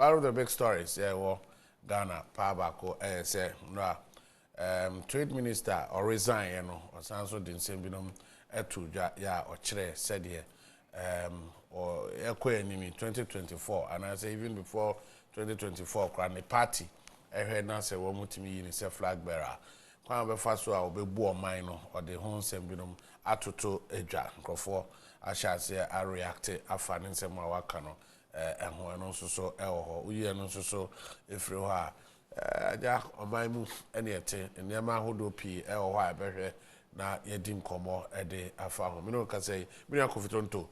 one of the big stories, Ghana, Pabako, say, no, trade minister or resign, or Sanso didn't say, or Chre said here, or enemy 2024, and I say even before 2024, the party, I heard now say, one to me in a flag bearer. Kwame be first so be bo mine or the home sembinum atoto edwa nkrofo a sha say a react afa ne nsem a waka no ehon no so ho uye no so efiri ho a aja oman mu ene ete enema hodo pi ho a behwe na yedi nkomo ede afa ho me no ka say me akofitonto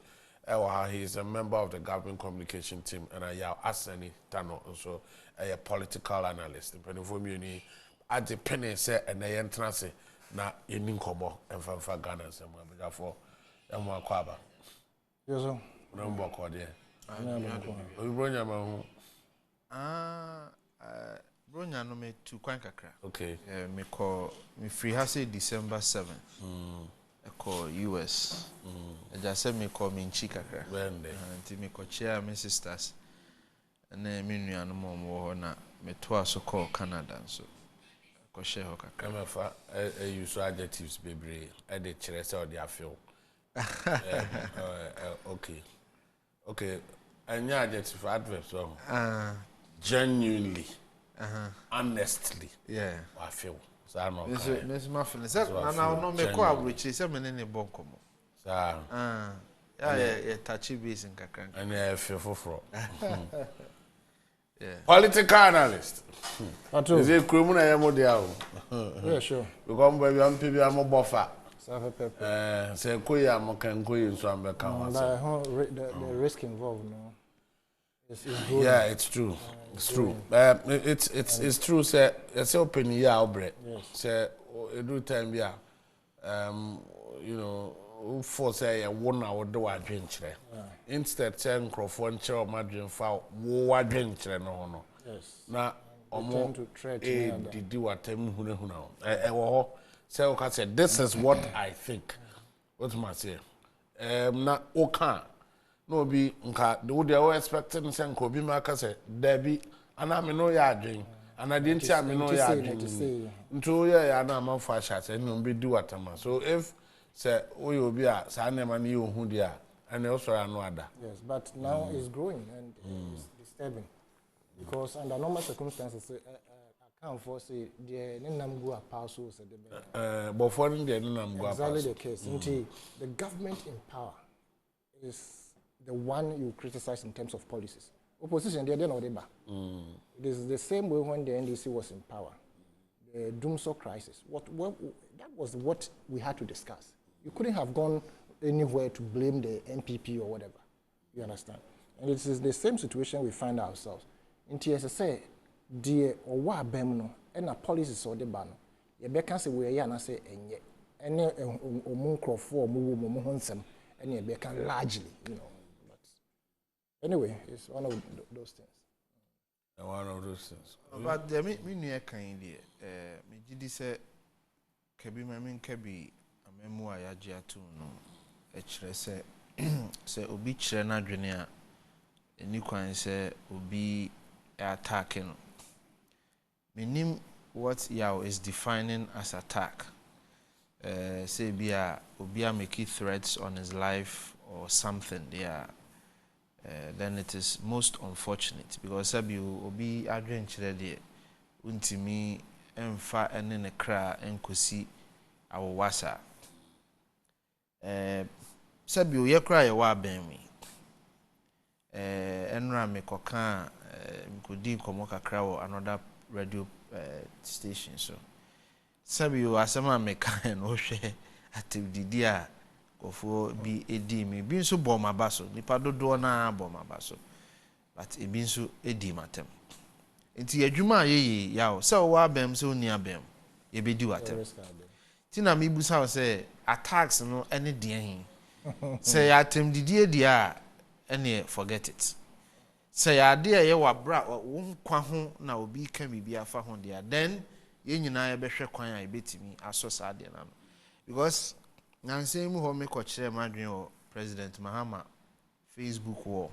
he is a member of the government communication team and I asani tano so a political analyst penifo mi ni ade penny say and I entrance na yeni nkomo emfa Ghana say mo abegafo emo akwaba yeso na mbo ko de obi bronya ma hu bronya no me tu kwan kakra okay me free ha say December 7 call US just say me call me nchi kakra nti me ko chia me sisters na me nuanu mo na me to aso call Canada so ko share ho kakra me fa use adjectives bebre e de kire say o de afeel okay anya adjective adverb so genuinely honestly I feel so no Miss Muffin say na no me ko abrochi say me ne bonkomo sa yeah touchy base in kakran and I feel for political analyst is it criminal yamodiao yeah sure because baby am people am buffer say koya mo kan koyi so am be kan the risk involved no yeah, it's true. It's true. It's true. Say open here outbreak. Say every time you know, for say a 1 hour do adventure. Instead, say microphone chair madrin fa wo adventure no. Yes. Na omo did what time huna. Say okay, say this is what I think. What must say? Na okay. No be nka they were expecting say nka obi maka say Debbie ana me no ya adwen ana de ntia me no ya adwen nto ya na amanfo asha say no be do atama so if say we obi a sa na ma ne ohun dia and also anu ada. Yes, but now it's growing and it's disturbing because under normal circumstances account for say the nenam go apart so say the but for the nenam go apart exactly the case until the government in power is the one you criticize in terms of policies. Opposition, they're not able. It is the same way when the NDC was in power. The Doomsday crisis. That was what we had to discuss. You couldn't have gone anywhere to blame the MPP or whatever. You understand? And it is the same situation we find ourselves. In TSSA, the or what bemno and a policies or the ban. You can say we are and say and omunkro for muhonsem and you can largely, you know. Anyway, it's one of those things. One of those things. But the me new kind me gidi say kebi me kebi amemu ayaje atu no e kire say say obi kire na dwene a eni kwan say obi attack no. Menim what yaw is defining as attack. Say bia obi make threats on his life or something there. Then it is most unfortunate because sabi obi adwenkyere de untimi emfa ene ne kra enkosi awowasa sabi o ye kra ye wa banmi enra me koka mkodi nkomo kakra wo another radio station so sabi o asema me kan no hwe atibdidi a kofo bi edi mi bi nso bom abaso nipa dodo na bom abaso but ebi nso edi matem enti adwuma yeye yawo se wo abem se oni abem e bedi watem tina mi busa wo se attacks no ene den se ya atem didi edi a ene forget it se ya ade ye wabra wo nkwa ho na obi ka bibi afa ho dia then ye nyina ye behwe kwan a ebetimi aso sa ade na no because nansem ho me ko kire madwen o President Mahama Facebook wo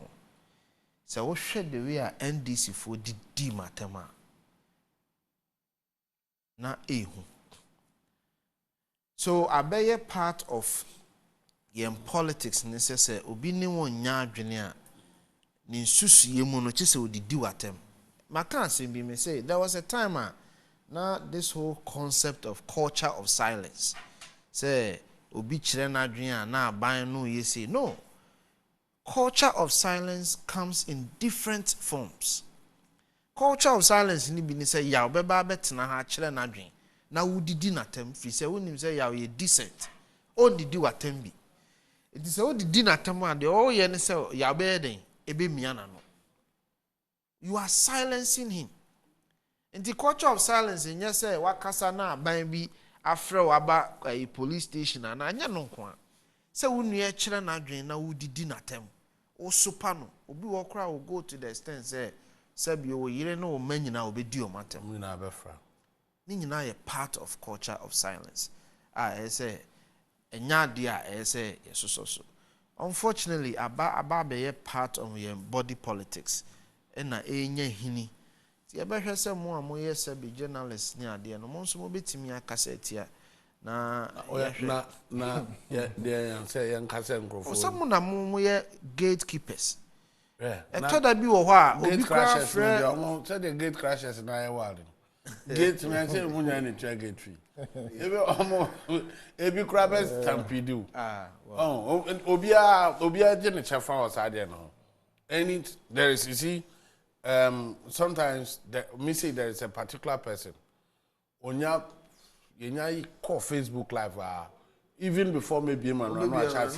So wo hwe the way a NDC for di matema na ehu. So abeye part of yen politics necessary obi ne won nya adwene a ni nsusuye mu no chese odidi watem. Maka asem bi me say there was a time now this whole concept of culture of silence say obi kire na adwene a na aban no ye say no. Culture of silence comes in different forms. Culture of silence ni bi ni say ya obeba betena ha kire na adwene na wudidi natem fi say wonim say ya ye decent odidi watem bi. It is all the dinner time de all ye ne say ya be den ebe miana no. You are silencing him. In the culture of silence, in yes say wakasa na ban bi afre waba a police station and anya no kwa. Say wonu ye kire na adwen na wudidi natem. O sopa no obi wo kra will go to the extent say bi o yire no o manyina obedi o matem. We na befra. Ni nyina ye part of culture of silence. I say enya dia say so. Unfortunately, aba be part of your body politics. Na enya hini. Ti e be hwe se mo amoye se be journalist ni ade no mo nso mo betimi akasa tia na ya de say yan kasa nkrofo. Some na mo ye gatekeepers. Yeah. E to da bi wo ho a obi crashes frɛ say the gate crashes na ya ward. Gate man say mo nya ni twa gate tree. Ebi crabs stampede. Oh, obia je ne chefa o sade no. And there is, you see, sometimes me say there is a particular person. Onya call Facebook Live even before maybe man no chat.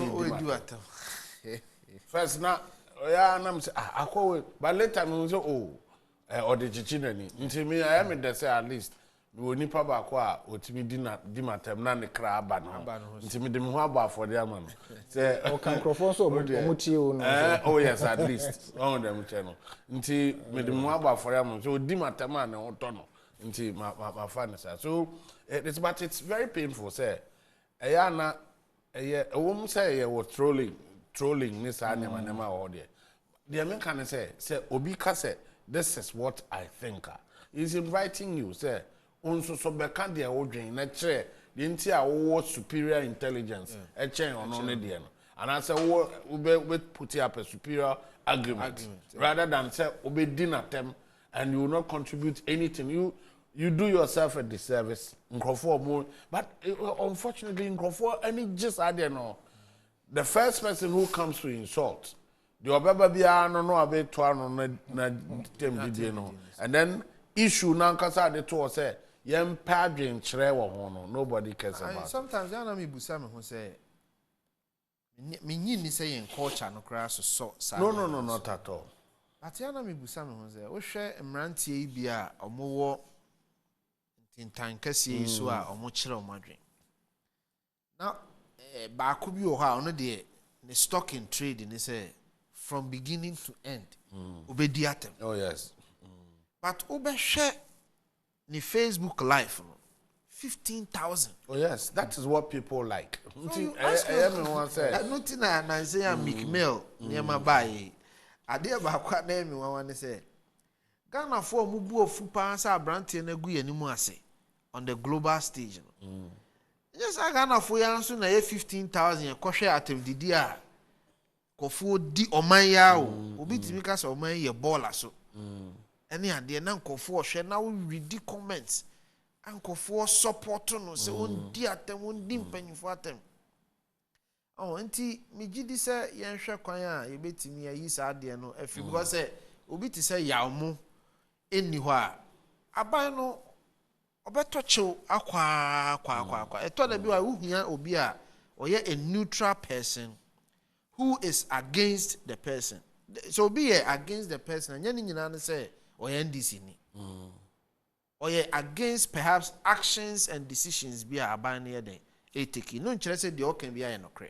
First now, yeah, and I'm say I call, but later me say or the chichinani. Until me I am in the say at least. We nipa ba kwa otimi di matem na ne kra aba no ntimi de me ho aba for the man say o kan microphone so omutie o no oh yes at least on them channel nti me de me ho aba for the man so di matem na ne ho to no nti ma fan so it's very painful say eya na eye ewom say ye was trolling ni sa ne ma o de me kan say obi ka say this is what I think is inviting you say onso so beka de wodwen na kire de nti a wo superior intelligence e chen ono ne de no and I say we put up a superior argument rather than say obe dinatem and you will not contribute anything you do yourself a disservice nkrofo more but unfortunately nkrofo any just ade no the first person who comes to insult the obeba bia no abe to ano na tem didie no and then issue na nkasa de to say yem padwen kire wo ho no nobody cares about sometimes yana me busa me ho say me nyi ni say in culture no kra so no not at all but yana me busa me ho say wo hwe mrantie bi a omowo tintan kase so a omo kire omadwen now ba ko bi wo ha ono de the stock in trade ni say from beginning to end obedi atem oh yes but obehwe ni Facebook live 15,000. Oh yes, that is what people like. Everyone said. Nothing na say am Mick Mill near my buy. Ade ba kwa na me wan say. Ghana for mu bu ofu pa sa brante na gu yanimu ase on the global stage. Yes, Ghana for yan so na 15,000 kohwe atem didi a kofu di oman ya o. Obi timi ka say oman ye baller so. Any ade na nkofo hwe na we read comments ankofo support no se on di atem on di mpanyifo atem oh nti me gidi se yen hwe kwan a ye betimi ayi sa ade no afi because say obi ti say yawo eni ho a aban no obeto chew akwa eto da bi wa uhia obi a oye a neutral person who is against the person so be against the person anya ni nyina no say or NDC ni or against perhaps actions and decisions be aban near den e take no nkyere say the okan be aye no kre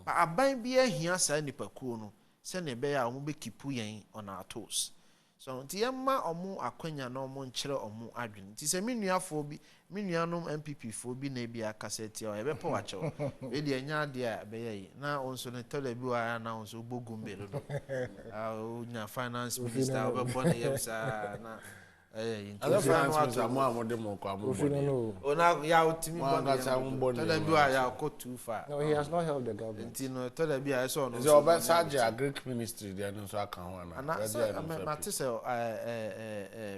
but aban be ahia sa nipa kuo no se ne be ya omo be kipu yen on our toes So nti yema omo akwanya na omo nkyere omo adwene. Nti se menuafo bi, menuanom MPP fo bi na bia kaseti o ebe po wacho. We de anya de a be ye. Na onso ne tole bi wa na onso bogumbe do. Nya finance minister obe na yemsa na Other finance minister mo amode mo kwa mo boni. Ona ya otimi boni. Tole bi wa ya go too far. No, he has not helped the government. Nti no tole bi a so no. The oba Saje Agric ministry there no so aka ho na. Na matise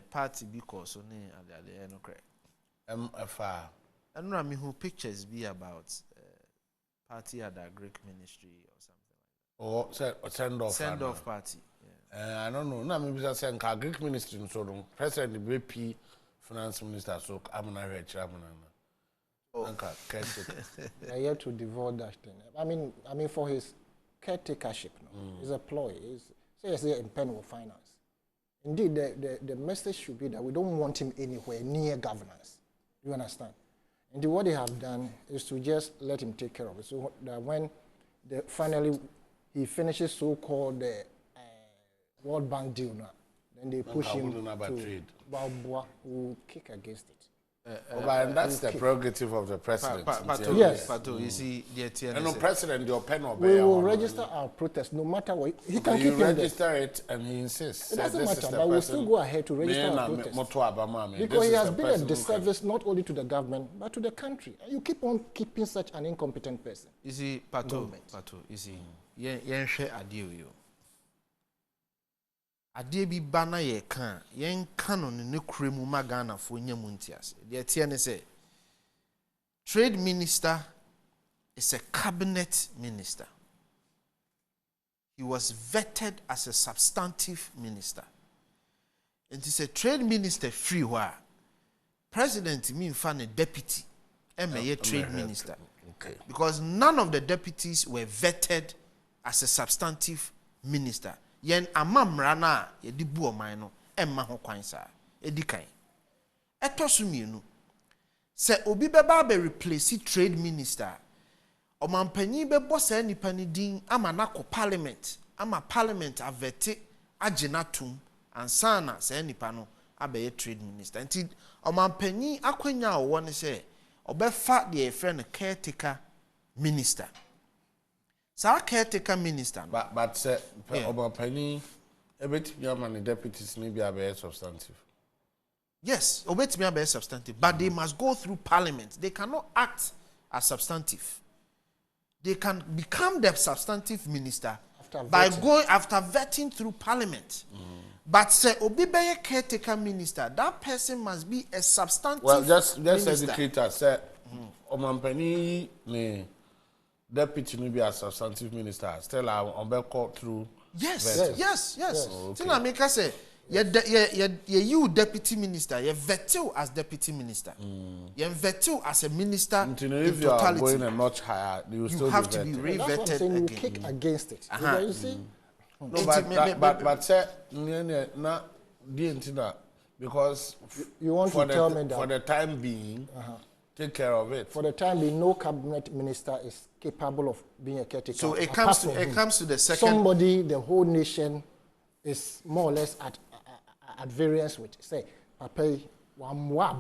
party because oni ade no kre. MFR. And no me who pictures be about party at the Greek ministry or something like that. Or send off party. I don't know. No, maybe that's saying Greek ministry so no president the BP finance minister so I'm not here chairman. I have to devote that thing. I mean for his caretakership, it's a ploy. It's in pen of finance. Indeed, the message should be that we don't want him anywhere near governance. You understand? And what they have done is to just let him take care of it. So that when finally he finishes so-called World Bank deal now, then they push him to Balboa, who kick against it. And that's the prerogative of the president. Yes. You see, no president, your pen or we will register our protest no matter what. He can keep register it and he insists. It doesn't matter, but we'll still go ahead to register our protest. Because he has been a disservice not only to the government, but to the country. And you keep on keeping such an incompetent person. You see, Pato, you see, yen share adio yo. Ade bi bana ye kan yen kano ne kremu magana fo nyamu ntiase de tie ne say trade minister is a cabinet minister. He was vetted as a substantive minister. And he said trade minister free wa president mean fan a deputy trade minister. Okay. Because none of the deputies were vetted as a substantive minister. Yen amamra na ye di bu oman no emma ho kwan sa edikan etoso mienu se obi beba be replace trade minister omampanyi be bo sa nipa ni din ama na ko parliament ama parliament avete aginatum ansana sa nipa no abaye trade minister nti omampanyi akwanya wo ne se obefa de friend caretaker minister. Sa caretaker minister. But say about penny, the deputies need to be substantive. Yes, obetimi be substantive, but they must go through parliament. They cannot act as substantive. They can become the substantive minister by going after vetting through parliament. But say obi be caretaker minister, that person must be a substantive. Well, just educate us. Say Omampeni ne deputy no be a substantive minister. Still on be called through. Yes. Tina make say you deputy minister, you veto as deputy minister. You veto as a minister. If you are going a notch higher, you still have to be re-vetted again. You kick against it. You see? No, but say na because you want to tell me that for the time being, take care of it. For the time being, no cabinet minister is capable of being a caretaker. So it comes to the second. Somebody, the whole nation is more or less at variance with. Say, Papa, one more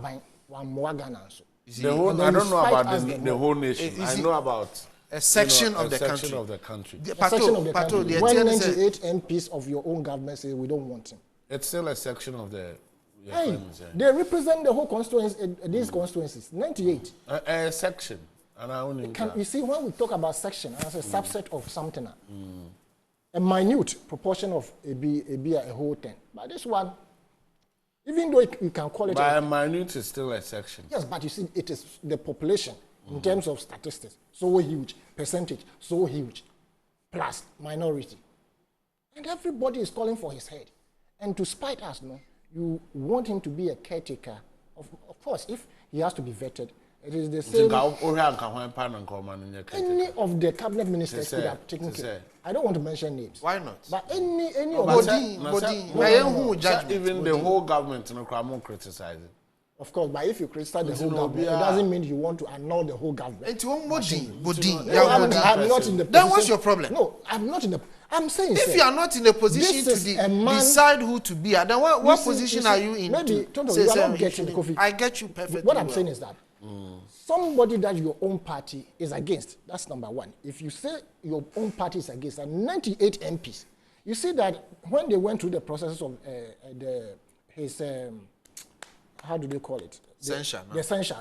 Ghana. I don't know about the whole nation. I know about a section of the country. A section of the country. When 98 MPs of your own government say we don't want him. It's still a section of the. They represent the whole constituency. These constituencies, 98. A section. And you see, when we talk about section, as a subset of something, a minute proportion of a whole thing. But this one, even though you can call it a minute, is still a section. Yes, but you see, it is the population in terms of statistics so huge, percentage so huge, plus minority, and everybody is calling for his head. And to spite us, no. You want him to be a caretaker. Of course, if he has to be vetted, it is the same. Any of the cabinet ministers could have taken care. I don't want to mention names. Why not? But any of them. Even the whole government, no criticizing. Of course, but if you criticize the whole government, it doesn't mean you want to annul the whole government. I'm not in the. Then what's your problem? No, I'm not in the. I'm saying, if you are not in a position to decide who to be, then what position are you in? Maybe you are not getting Kofi. I get you perfectly. What I'm saying is that somebody that your own party is against, that's number one. If you say your own party is against, and 98 MPs, you see that when they went through the process of his how do they call it? Censure. The censure.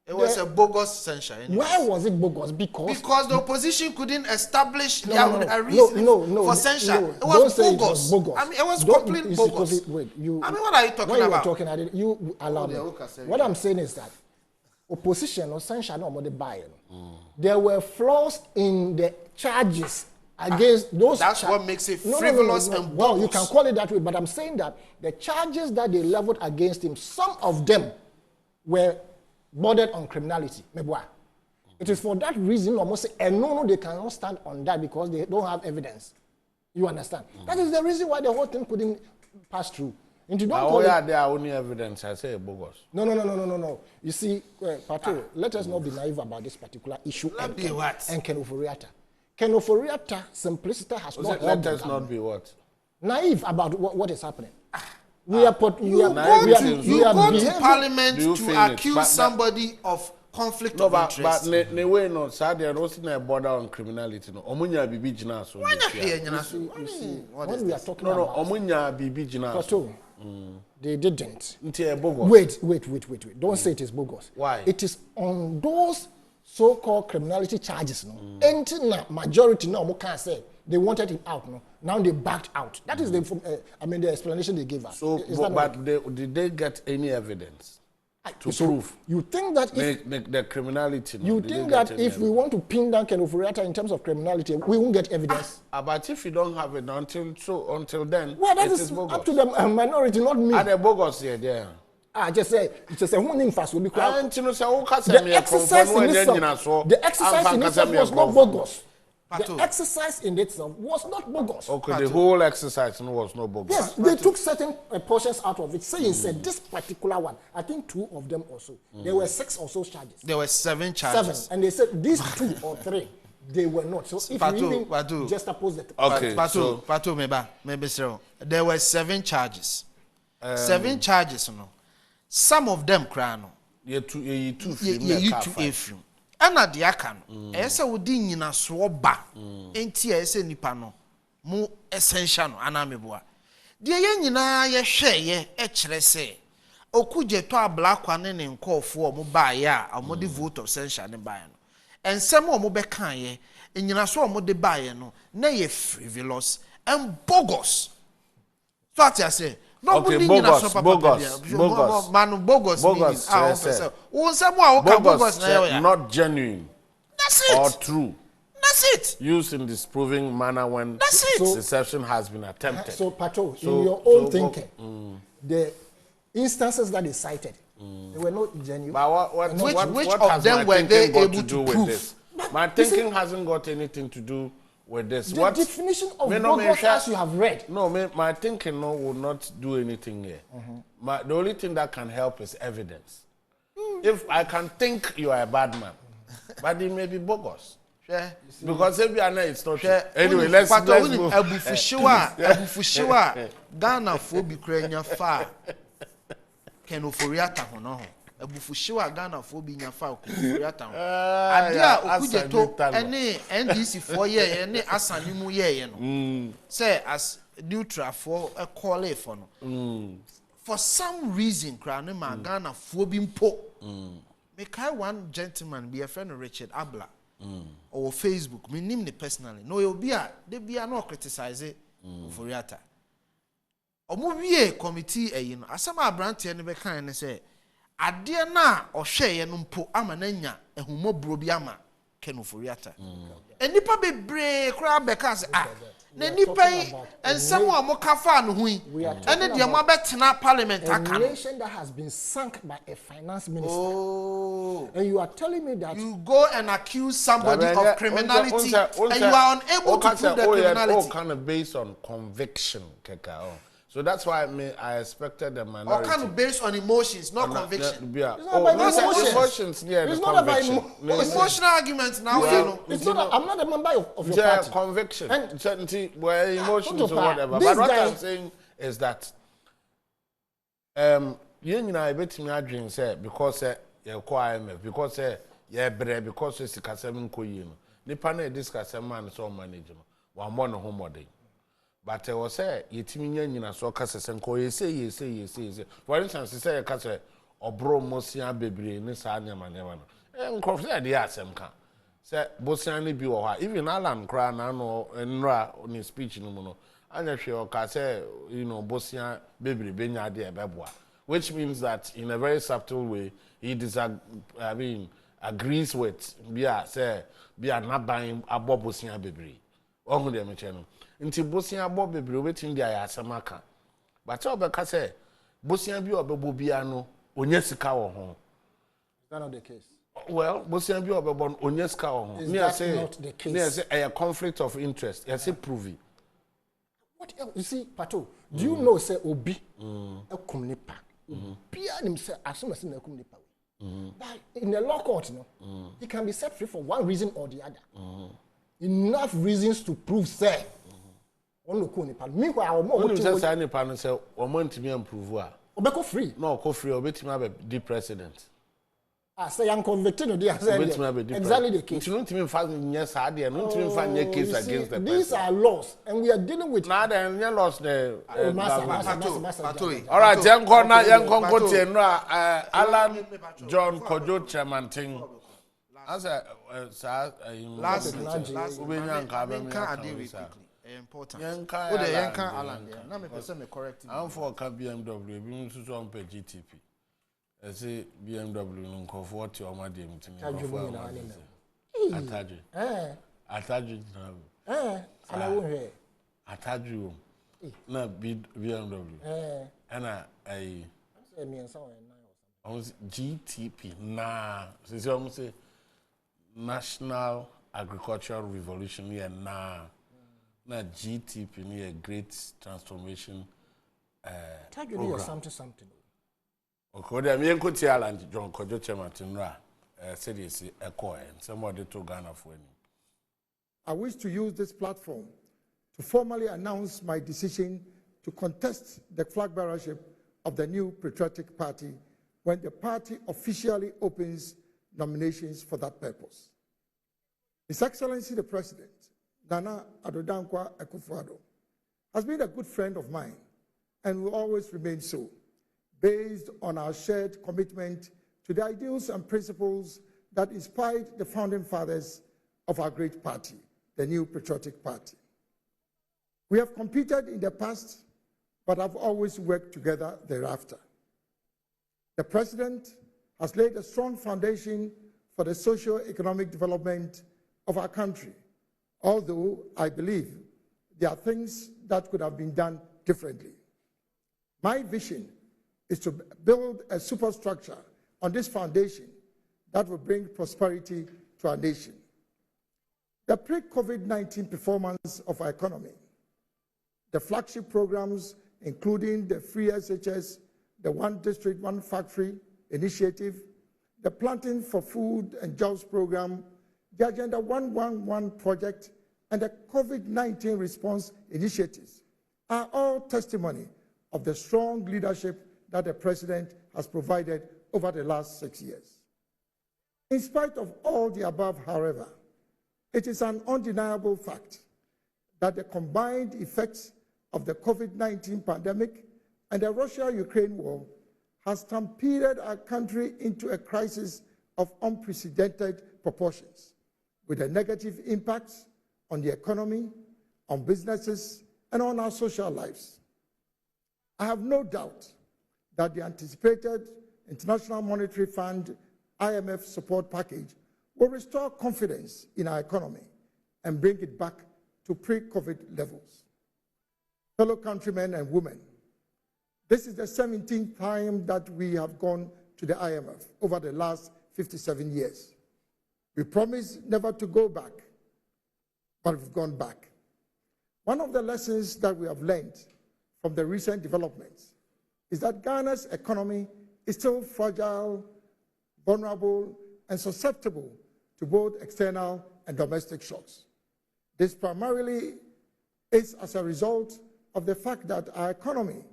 It was a bogus censure. Why was it bogus? Because the opposition couldn't establish a reason for censure. It was bogus. I mean, it was completely bogus. Wait, I mean, what are you talking about? You allow me. What I'm saying is that opposition or censure no more the buy. There were flaws in the charges against those. That's what makes it frivolous and bogus. Well, you can call it that way, but I'm saying that the charges that they leveled against him, some of them were bordered on criminality. It is for that reason almost say, and no, they cannot stand on that because they don't have evidence. You understand? That is the reason why the whole thing couldn't pass through. And you don't call it, there are only evidence. I say bogus. No. You see, Pato, let us not be naive about this particular issue. And Ken Oforiatta. Ken Oforiatta simplicity has not helped. Let us not be what? Naive about what is happening. You go to parliament to accuse somebody of conflict of interest. But ne way no, sir, there was no border on criminality. No, omunya bibi jina so. When we are talking about omunya bibi jina so. They didn't. Bogus. Wait. Don't say it is bogus. Why? It is on those so-called criminality charges. No, and majority no more can say. They wanted him out, no. Now they backed out. That is the explanation they gave us. So, did they get any evidence to prove? You think that if the criminality? You think that if we want to pin down Ken Oforiatta in terms of criminality, we won't get evidence? But if you don't have it until then, well, that is up to the minority, not me. Are they bogus here? There. Just say who name fast will be quiet. The exercise in itself was not bogus. The exercise in itself was not bogus. Okay, the whole exercise was not bogus. Yes, they took certain portions out of it, saying said this particular one, I think 2 of them also. There were 6 or so charges. There were 7 charges. 7, and they said these 2 or 3, they were not. So if you even just oppose the Pato, maybe so. There were 7 charges. 7 charges, no. Some of them crano. You two ana de aka no ese wodi nyina so ba enti ese nipa no mu essential no ana meboa de ye nyina ye hweye e kire se okuje to ablakwa ne ne nkofo mu ba ya amode vote of censure ne ba no ensem o mu be kan ye nyina so o mu de ba ye no na ye frivolous and bogus. So I say okay, bogus. Man, bogus. Bogus. Not genuine. That's it. Or true. That's it. Used in disproving manner when deception has been attempted. So, Pato, in your own thinking, the instances that they cited, they were not genuine. But which of them were they able to prove? This? My thinking hasn't got anything to do with this. The definition of bogus as you have read. No, my thinking will not do anything here. The only thing that can help is evidence. If I can think you are a bad man, but it may be bogus. Because if you are not, it's not true. Anyway, let's move. Abufushiwa, Ghana phobi krenya fa. Ken Oforiatta hono. Abufushiwa Ghana phobi nya fa Oforiatta. Adia okujeto ene NDC for ye ene asanimu ye no. Say as neutral for a call for no. For some reason krane ma Ghana phobi mpo. Make one gentleman be a friend of Richard Abla. Or Facebook, me name personally. No, you'll be they be no criticize it for Oforiatta. Or movie committee, you know, as some branch and be kind and say, Adia na or share numpo amanenya and humo brobiama Ken Oforiatta. And nipa be break crab because the nipa and someone more kafan hui and then the mabet parliament a nation that has been sunk by a finance minister. Oh, and you are telling me that you go and accuse somebody of criminality and you are unable to prove the criminality. Kind of based on conviction, So that's why I expected the minority. Or kind of based on emotions, not conviction. It's not about emotions. Yeah, it's the not about conviction. Emotional arguments now. It's not. I'm not a member of your yeah, party. Conviction. And Certainty, well, emotions or whatever. This But what guy, I'm saying is that you know, I bet me dream say because you're IMF, because you're bread, because it's Kasem Koyin. The panel discuss a man so management. One more no home day. But I was say, you so Casas and Koy say. For instance, you say a Casa or Bro Mosia baby in this Anya Manevan. And Crawford, the Assam can. Say, Bosiani be or even Alan Cran and Ra on his speech in the mono. And if you say, you know, Bosia baby, Benya de Babwa. Which means that in a very subtle way, he agrees with be not buying a Bobosia baby. Only the mechanic. Nti Bosia Bob baby waiting there Asamaka. But all because say Bosia be or Bobia no Onyesika or home. Is that not the case? Well, Bosia be or Bobon Onyeska or home. Is that not the case? Near say a conflict of interest. Yes, it prove it. What else? You see, Pato, do you know say Obi a communipa? Pia himself as soon as in a communipa. But in the law court, he can be set free for one reason or the other. Enough reasons to prove say. Meanwhile, more say say any panel say o want to be improve. Obeko free. No, go free. Obeti be the president. Say I'm convicted no dey exactly the case. You don't even find yes hard there. Don't even find your case against the person. These are laws and we are dealing with now then you lost the Master. all right, young go to no Alan John Kojo chairman thing. As a last important. Yanka Alan there. Now me person me correct. I'm for BMW. We so on pay GTP. I say BMW no call for what your madam thing. Ataju. Ataju and I won't hear. Ataju. Na BMW. And I say me and someone now. GTP. Nah. Since you say National Agricultural Revolution here na GTP near great transformation program. Something. Okay, there me enko ti Alan John Kojo chairman tinra said he say echo and somebody to Ghana for him. I wish to use this platform to formally announce my decision to contest the flag bearership of the new Patriotic Party when the party officially opens nominations for that purpose. His Excellency the President, Nana Addo Akufo-Addo, has been a good friend of mine and will always remain so, based on our shared commitment to the ideals and principles that inspired the founding fathers of our great party, the new Patriotic Party. We have competed in the past, but have always worked together thereafter. The President has laid a strong foundation for the socio-economic development of our country, although I believe there are things that could have been done differently. My vision is to build a superstructure on this foundation that will bring prosperity to our nation. The pre-COVID-19 performance of our economy, the flagship programs including the free SHS, the One District, One Factory initiative, the Planting for Food and Jobs program, the Agenda 111 project, and the COVID-19 response initiatives are all testimony of the strong leadership that the President has provided over the last 6 years. In spite of all the above, however, it is an undeniable fact that the combined effects of the COVID-19 pandemic and the Russia-Ukraine war has stampeded our country into a crisis of unprecedented proportions, with the negative impacts on the economy, on businesses, and on our social lives. I have no doubt that the anticipated International Monetary Fund IMF support package will restore confidence in our economy and bring it back to pre-COVID levels. Fellow countrymen and women, this is the 17th time that we have gone to the IMF over the last 57 years. We promised never to go back, but we've gone back. One of the lessons that we have learned from the recent developments is that Ghana's economy is still fragile, vulnerable, and susceptible to both external and domestic shocks. This primarily is as a result of the fact that our economy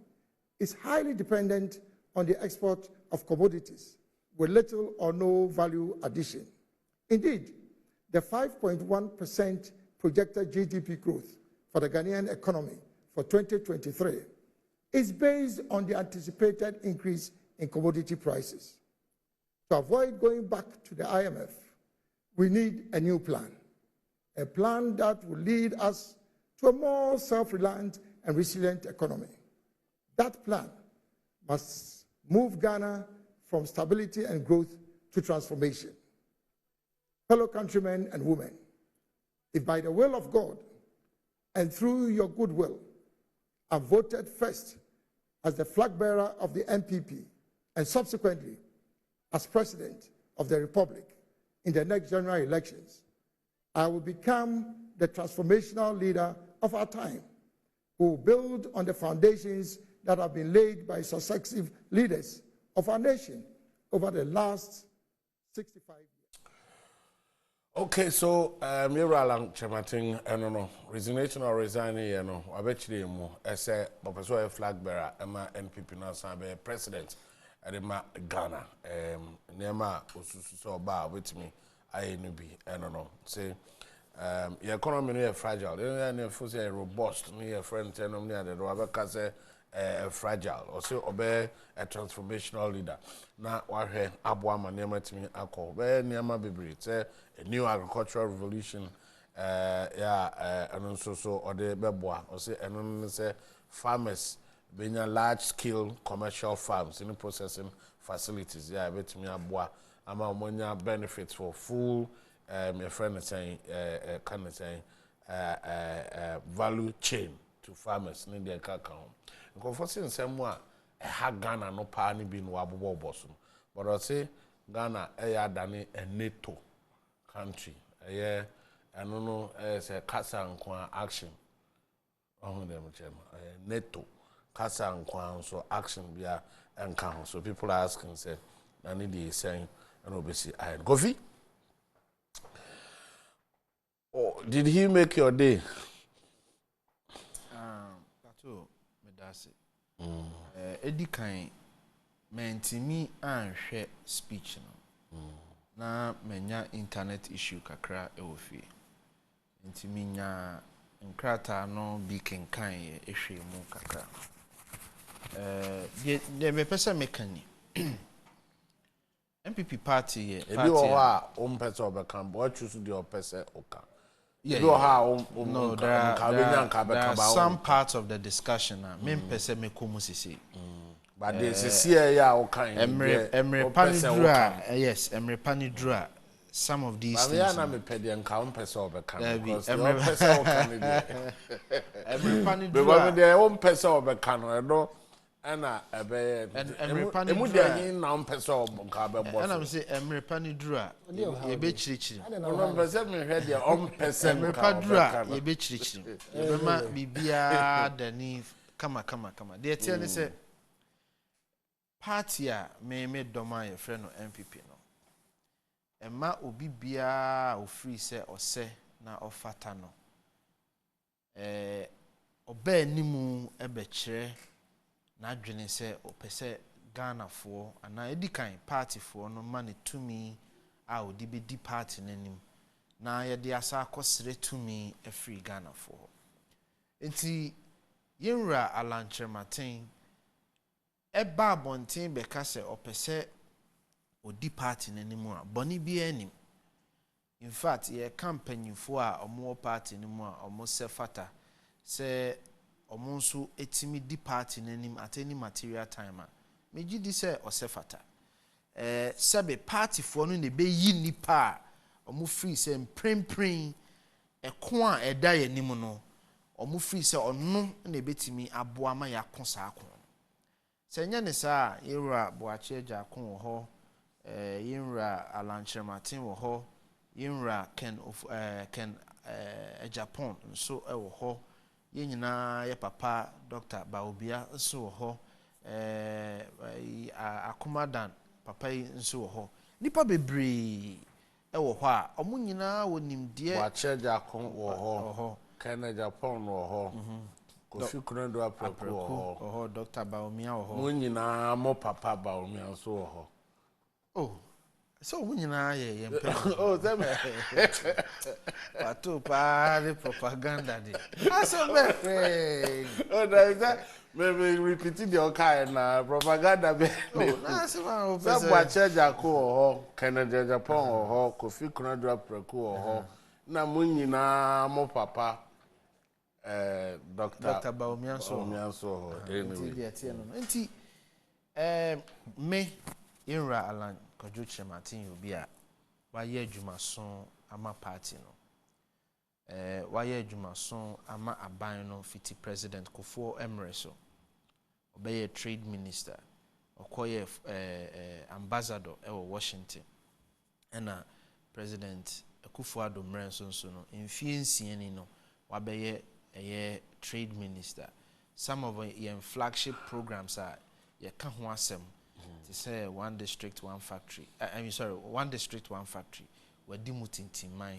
is highly dependent on the export of commodities with little or no value addition. Indeed, the 5.1% projected GDP growth for the Ghanaian economy for 2023 is based on the anticipated increase in commodity prices. To avoid going back to the IMF, we need a new plan, a plan that will lead us to a more self-reliant and resilient economy. That plan must move Ghana from stability and growth to transformation. Fellow countrymen and women, if by the will of God and through your goodwill, I'm voted first as the flag bearer of the MPP and subsequently as President of the Republic in the next general elections, I will become the transformational leader of our time, who will build on the foundations that have been laid by successive leaders of our nation over the last 65 years. Okay, so Mira Lang Chamating, no, resignation or resigning, I bet you, I say, Professor flag bearer, Emma NPP now, Sabe, President, Adema Ghana, Nema, so bar with me, I know, say, your economy is fragile, you are robust, near friend, and near the Robert fragile, or say, obey a transformational leader. Now, what here, Abwama, near to me, I call, where near my baby, say, a new agricultural revolution, and also so, or the beboa, or say, and then say, farmers being a large scale commercial farms in processing facilities. Yeah, I bet me a boa, I'm a benefits for full, my friend is saying, kind of saying, value chain to farmers in their cacao. Because in some way, Ghana no party being wabo bosom, but I say Ghana done a NATO country. I don't know as a Casa and Kwan action. Oh, them NATO Casa and Kwan so action be a encounter. So people are asking, say, I need the saying, and obviously I had coffee. Oh, did he make your day? Tato medase. Edi kan mentimi anhwe speech no. Na menya internet issue kakra ewofi. Mentimi nya nkrata no bi kenkan ye ehwe mu kakra. De me pesa mekani. MPP party ye party. Ebi o ha pesa obekan, but choose the pesa oka. Yeah, no, there are some parts of the discussion. Pese me kumusisi. But this year, Emre Panidra, yes, Emre Panidra. Some of these things. I'm a pedian count pesa obekan because Emre Panidra. Because their own pesa obekan, no. Anna, Emre Panidra. Now pesa obekan. And I'm saying Emre Panidra. Ye be chirichiri. No, pesa me head your own pesa. Emre Panidra. Ye be chirichiri. Remember, bibia dani kama. They tell me say. Party a me doma ye friend no MPP no. Emma obi bia ofri se ose na ofata no. Oba animu ebe kire na adwene se opese Ghana fo ana edikan party fo no mane tumi a odi be di party nanim na ye de asa akosere tumi afri Ghana fo. Enti yenra alanchermatin eba bontin beka se opese odi party nanimu a boni bi anim. In fact ye campaign fo a omo party nimu a omo se fata se omo nso etimi di party nanim at any material time a meji di se osefata sebe party fo no ne be yi nipa omo free se mprempren eko a eda ye nim no omo free se ono na betimi aboa ma yakosa akon se nya ne sa yewra boache agya akon wo ho yewra alanchermatin wo ho yewra ken of Japan nso e wo ho ye nyina ye papa Dr. Baobia nso wo ho akomadan papa yi nso wo ho nipa bebre e wo ho a omo nyina wonimdie wa cheja kon wo ho kana Japan wo ho Kofi Kunadu Apreku wo ho Dr. Baomia wo ho mo nyina mo papa Baomia nso wo ho oh so mo nyina ye mpe oh them pato pa the propaganda de aso be oh that maybe repeating the okay na propaganda be oh na se ma o pese wa cheja ko wo ho Canada Japan wo ho Kofi Kunadu Apreku wo ho na mo nyina mo papa Dr. Baomia so anyway nti me Inra Alan Kojo Chematin obi a waye adwumason ama party no waye adwumason ama aban no fiti president Kofo Emre so obeye trade minister okoye ambassador ewo Washington ena president Akufo Addo mre nso no mfie nsiani no wabeye trade minister. Some of your flagship programs are ye can ho asem to say one district one factory one district one factory wadi mutintimai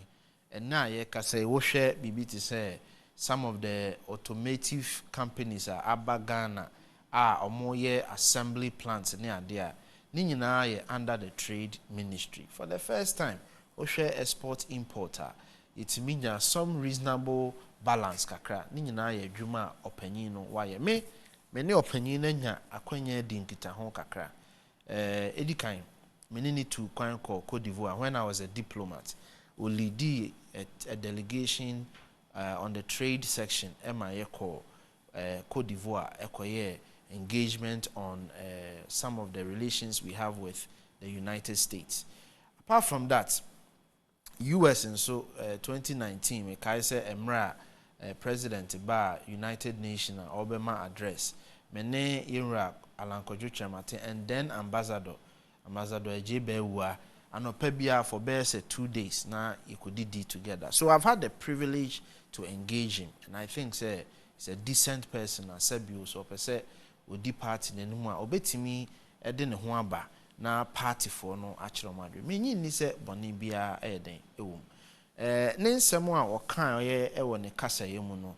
and now ye ka say wo hwe bibi to say some of the automotive companies are abagana omo ye assembly plants near there ni nyina ye under the trade ministry for the first time wo hwe export importer it means some reasonable balance kakra ni nyina ye adwuma opanyin no waye me ne opanyin na nya akwanya di nkita ho kakra edikan me ni to kwan call Cote d'Ivoire when I was a diplomat we lead a delegation on the trade section MIA call Cote d'Ivoire ekoye engagement on some of the relations we have with the United States. Apart from that, US and so 2019 me kai say emra president ba United Nations Obama address mene Iraq Alan Kojo Chemate and then ambassador Ejebewua anopa bia for best 2 days na you could do together. So I've had the privilege to engage him and I think say he's a decent person and Sebiu so per se odi party n'anim a obetimi e de ne ho aba na party for no achiro madwe menyi ni se boni bia e den ewum ne nsɛm a wɔkan ɔyɛ ɛwɔ ne kasaye mu no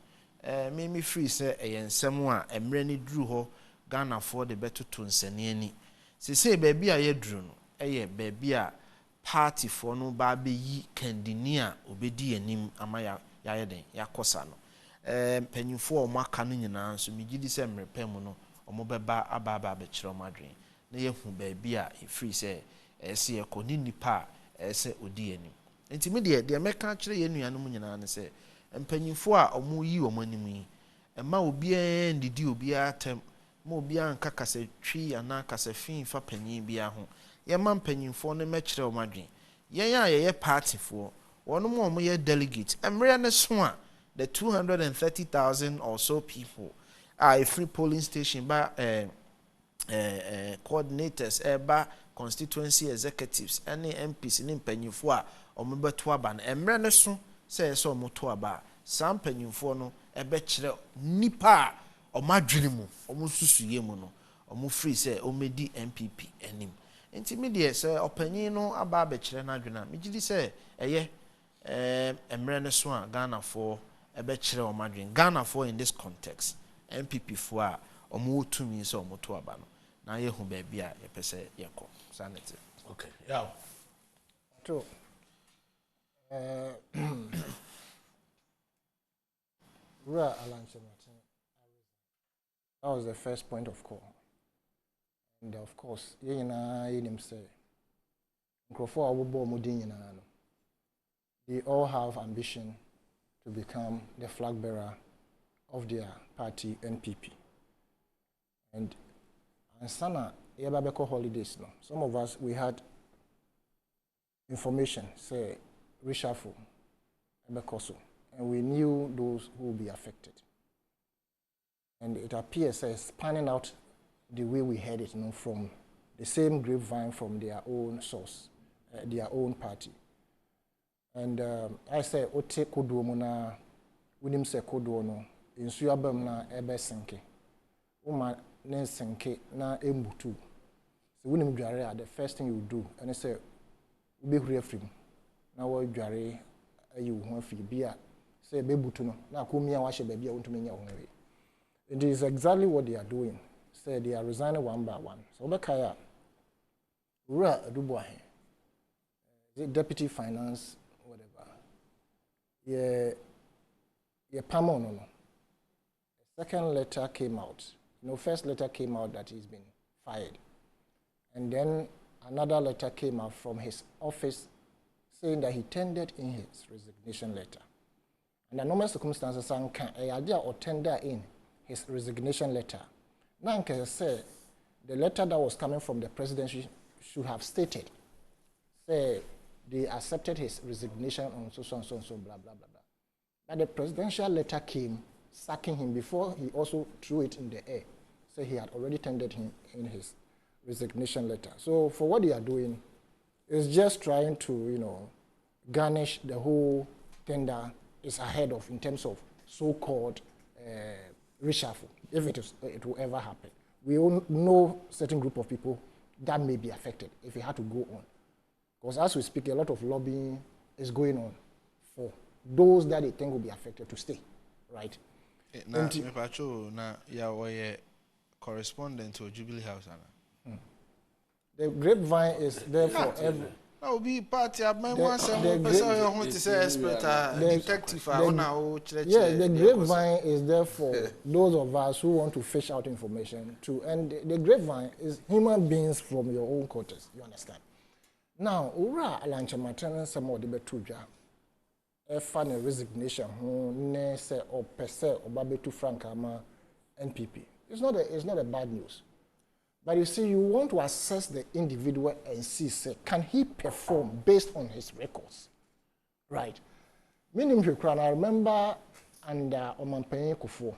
me free sɛ ɛyɛ nsɛm a emre ne duru hɔ Ghana for de betoto nsane ani sese baabi a yɛduru no ɛyɛ baabi a party for no ba bɛyi kandini a obedi anim ama ya yɛ den yakosa no mpanyimfo a ɔmo aka no nyinaa nso megidi sɛ mmerepɛ mu no ɔmo bɛba aba abɛkyerɛ ɔmo adwen na yɛhu baabi a free sɛ ɛsɛ yɛkɔ ni nipa a ɛsɛ odi anim enti me de meka kyerɛ yɛ nuanom nyinaa ne sɛ mpanyimfo a ɔmo yi ɔmo anim yi ɛma obiara ndidi obiara tem ma obiara nka kasa twi ana kasa fin fa panyin bia ho yɛma mpanyimfo no mɛkyerɛ ɔmo adwen yɛn a yɛyɛ party for wɔn mo ɔmo yɛ delegate ɛmrɛ ne so a the 230,000 or so people a free polling station ba coordinators eba constituency executives any MPs ni mpanyimfo a omo beto aba na emre ne so se omo to aba sam mpanyimfo no ebe kire nipa a omo adwene mu omo susuye mu no omo free se omedi MPP anim enti me de se opanyin no aba be kire na adwene me gidi se eye emre ne so a Ghana for ebe kire omo adwene Ghana for in this context MPP for a omo tumi se omo to aba no na ye hu baabi a ye pese ye ko sanity okay yeah to Rura Alan Chematin, that was the first point of call. And of course, ye nyina yenim say nkrofo a wobo mo din nyina no, they all have ambition to become the flag bearer of their party NPP. And sana yebabeko holidays no, some of us we had information say reshuffle ebekoso, and we knew those who will be affected. And it appears as panning out the way we heard it, from the same grapevine from their own source, their own party. And I say, Ote Koduo Muna, Winim se Koduo no, nsuo abam na ebe senke uma ne senke na embutu so when you dware the first thing you do and say be hurry free na wo dware ayi wo ho afiri bia say be butu no na akomia wa hye ba bia wontumi nya wo we. It is exactly what they are doing. Say they are resigning one by one. So obekaya Ura Adubuahe, the deputy finance whatever. Yeah, Pamo no. Second letter came out. First letter came out that he's been fired. And then another letter came out from his office saying that he tendered in his resignation letter. Under normal circumstances, idea or tender in his resignation letter. Now, I say the letter that was coming from the presidency should have stated, say they accepted his resignation on so and so and so, blah, blah, blah, blah. But the presidential letter came sacking him before he also threw it in the air. So he had already tendered him in his resignation letter. So for what they are doing is just trying to, garnish the whole tender is ahead of in terms of so-called reshuffle, if it will ever happen. We all know certain group of people that may be affected if it had to go on. Because as we speak, a lot of lobbying is going on for those that they think will be affected to stay, right? Now, you are correspondent to Jubilee House, Anna. The grapevine is there for every. I'll be party. I might want some person who want to say expert, detective. Yeah, the grapevine is there for those of us who want to fish out information too. And the grapevine is human beings from your own quarters. You understand? Now, ura alancha matana some of the betuja. Funny resignation. Ne say or per se or babetu frankama NPP. It's not a bad news. But you see, you want to assess the individual and see, say, can he perform based on his records? Right. Meaning, I remember under MPENSENMPENSENMU,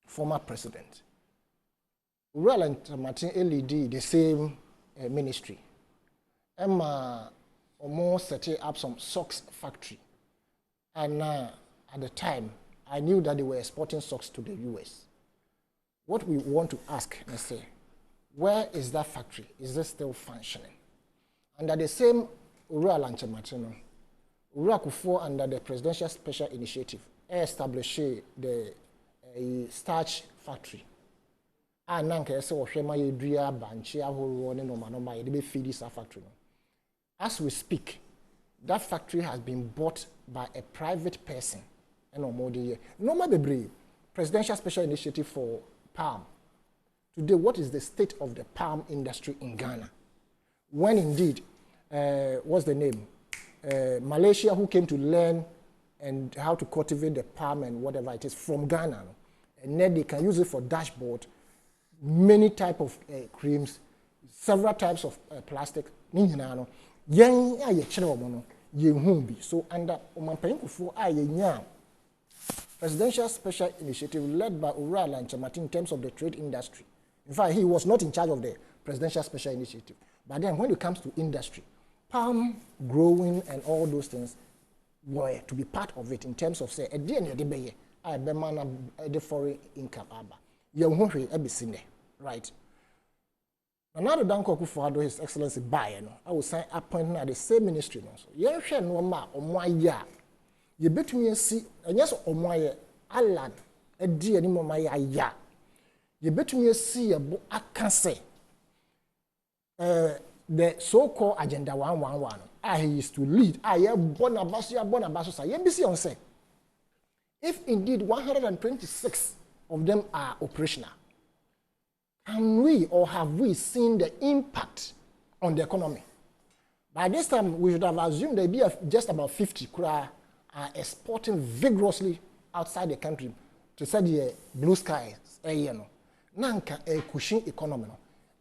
former president, Rural and Martin LED, the same ministry. Emma almost set up some socks factory. And at the time, I knew that they were exporting socks to the US. What we want to ask, let's say, where is that factory? Is it still functioning? Under the same Rural and Chamatino, Ura under the Presidential Special Initiative, established the starch factory. And now, so feed this factory. As we speak, that factory has been bought by a private person. No Presidential Special Initiative for palm. Today, what is the state of the palm industry in Ghana? When indeed, what's the name? Malaysia, who came to learn and how to cultivate the palm and whatever it is from Ghana, and then they can use it for dashboard, many type of creams, several types of plastic. So under MPENSENMPENSENMU Presidential Special Initiative led by Ural and Chamati in terms of the trade industry. In fact, he was not in charge of the Presidential Special Initiative. But then when it comes to industry, palm growing and all those things were to be part of it in terms of, say, a DNA de the foreign income. Right? Another Danko Kufuado, His Excellency Baye, I will sign appointment at the same ministry. You bet me see, and yes, or my Alan, a dear anymore my ya. You bet me see a book I can say. The so-called Agenda 111. I used to lead. I am Bonabasu, I am busy on say. If indeed 126 of them are operational, can we or have we seen the impact on the economy? By this time, we should have assumed there be just about 50 are exporting vigorously outside the country to say the blue skies, Nanka a cushion economy.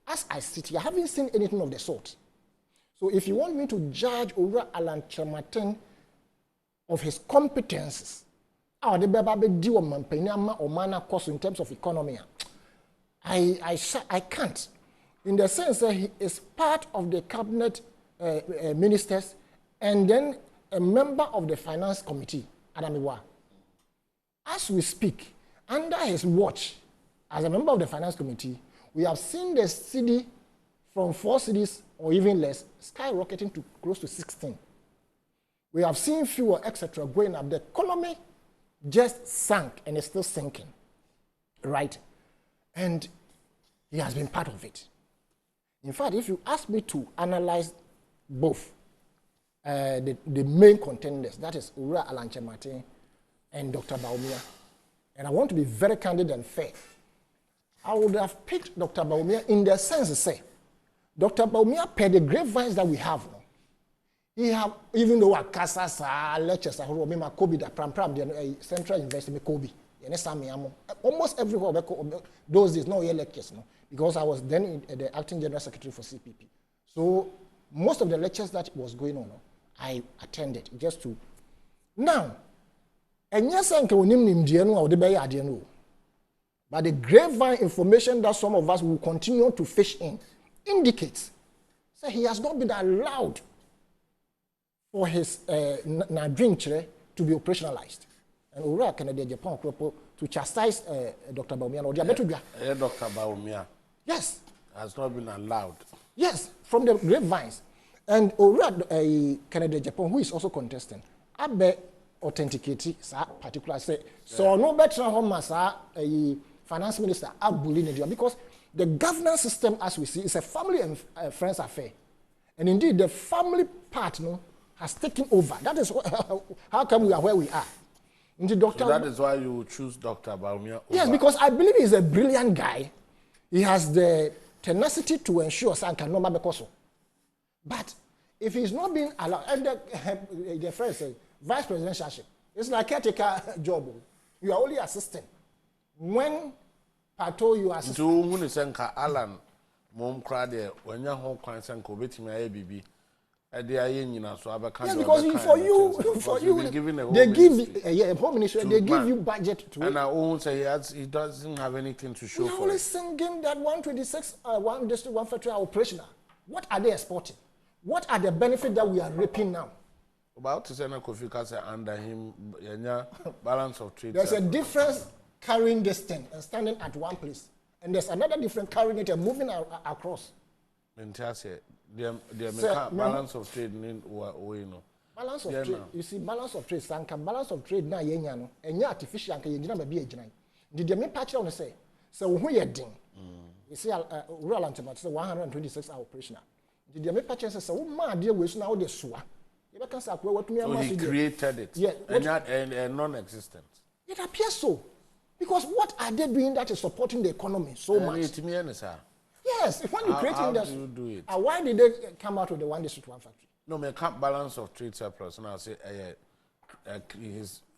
As I sit here, I haven't seen anything of the sort. So if you want me to judge over Alan Chamaten of his competences, the baby do or manner course in terms of economy, I can't. In the sense that he is part of the cabinet ministers and then a member of the finance committee, Adamiwa. as we speak, under his watch, as a member of the finance committee, we have seen the cedi from 4 cedis or even less skyrocketing to close to 16. We have seen fuel, etc., going up. The economy just sank and is still sinking, right? And he has been part of it. In fact, if you ask me to analyze both the main contenders, that is Ura Alanche Martin and Dr. Bawumia, and I want to be very candid and fair, I would have picked Dr. Bawumia in the sense to say, Dr. Bawumia, per the grapevines that we have, he have, even though Akasa lectures, Kobe, the Pram, Central University, Kobe, almost everywhere, those days, no lectures, no, because I was then the acting general secretary for CPP. So most of the lectures that was going on, I attended just to. Now, and yes, but the grapevine information that some of us will continue to fish in indicates that he has not been allowed for his dream to be operationalized. And Ura Canada Japan to chastise Dr. Bawumia. Dr. Bawumia. Yes. Has not been allowed. Yes, from the grapevines. And Ura Canada Japan, who is also contesting, I bet authenticate that particular say. So no better home as a finance minister because the governance system, as we see, is a family and friends affair. And indeed, the family part has taken over. That is how come we are where we are. So that is why you choose Dr. Bawumia. Yes, because I believe he's a brilliant guy. He has the tenacity to ensure Sanka no Mabekoso. But if he's not being allowed, and the friend said, vice presidentialship, it's like caretaker job. You are only assistant. When Pato, you are assistant. To who is Sanka Alan, Mom Crade, when your home concern Kobit my ABB. Yes, because for you, they give home ministry, they give you budget to. And I won't say he doesn't have anything to show for it. You're only singing that 126, one district, one factory are operational. What are they exporting? What are the benefits that we are reaping now? About to say Kofi Kase under him, balance of trade. There's a difference carrying this thing and standing at one place, and there's another difference carrying it and moving across. Balance of trade balance of trade. You see, balance of trade. Sanka balance of trade na yenya no. Enya artificial anka yenya na be ejina. Did the me patch on say? So who ye ding? You see, rural antimatter 126 are operational. Did the me patch say so ma dey we so na the soa. You be can say what me so he created it. Yeah, and non-existent. It appears so. Because what are they doing that is supporting the economy so much? Yes, when you create industry, do you do it? Why did they come out with the one district, one factory? No, me can't balance of trade surplus. And I'll say,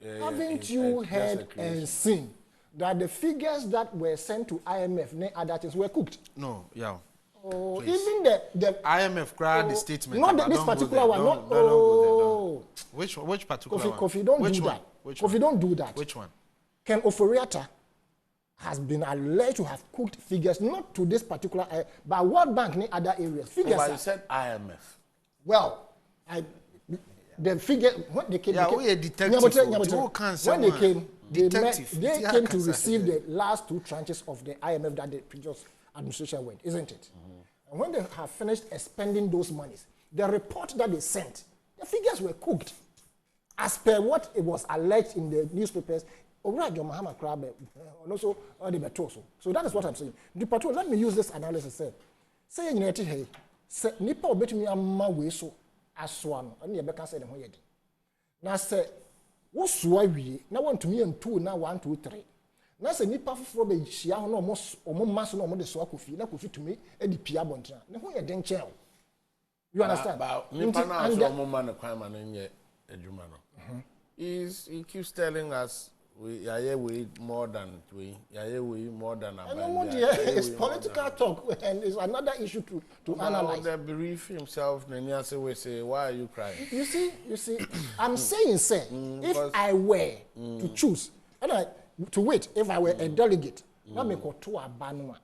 haven't you heard and seen that the figures that were sent to IMF and other things were cooked? No, yeah. Oh, even the IMF cried the statement. Not this particular one. Which particular one? Kofi, don't do that. Kofi, don't do that. Which one? Ken Oforiatta has been alleged to have cooked figures, not to this particular, but World Bank and other areas. Figures. But you said IMF. Well, the figure when they came. Yeah, we are detectives. When they came, they came to receive the last 2 tranches of the IMF that the previous administration went, isn't it? And when they have finished expending those monies, the report that they sent, the figures were cooked, as per what it was alleged in the newspapers. And also the Betoso. So that is what I'm saying. The patrol, let me use this analysis. Say in hey, say Nipa bet me a ma we so aswan, and you can say the way. Now say, what's why we now want to me and 2 now 1, 2, 3. Now say Nipa for the Shia no most or more mass no more the Swakufi, now could fit to me, and the Pia Bontra. Now who you then chair? You understand? About Nipa now, so more man a crime and yet a Jumano. He keeps telling us. We are way more than we are way more than it's political talk and it's another issue to analyze. The brief himself, then we say, why are you crying? You see, I'm saying, say, if I were to choose, and to wait, if I were a delegate, let me go to a banwa.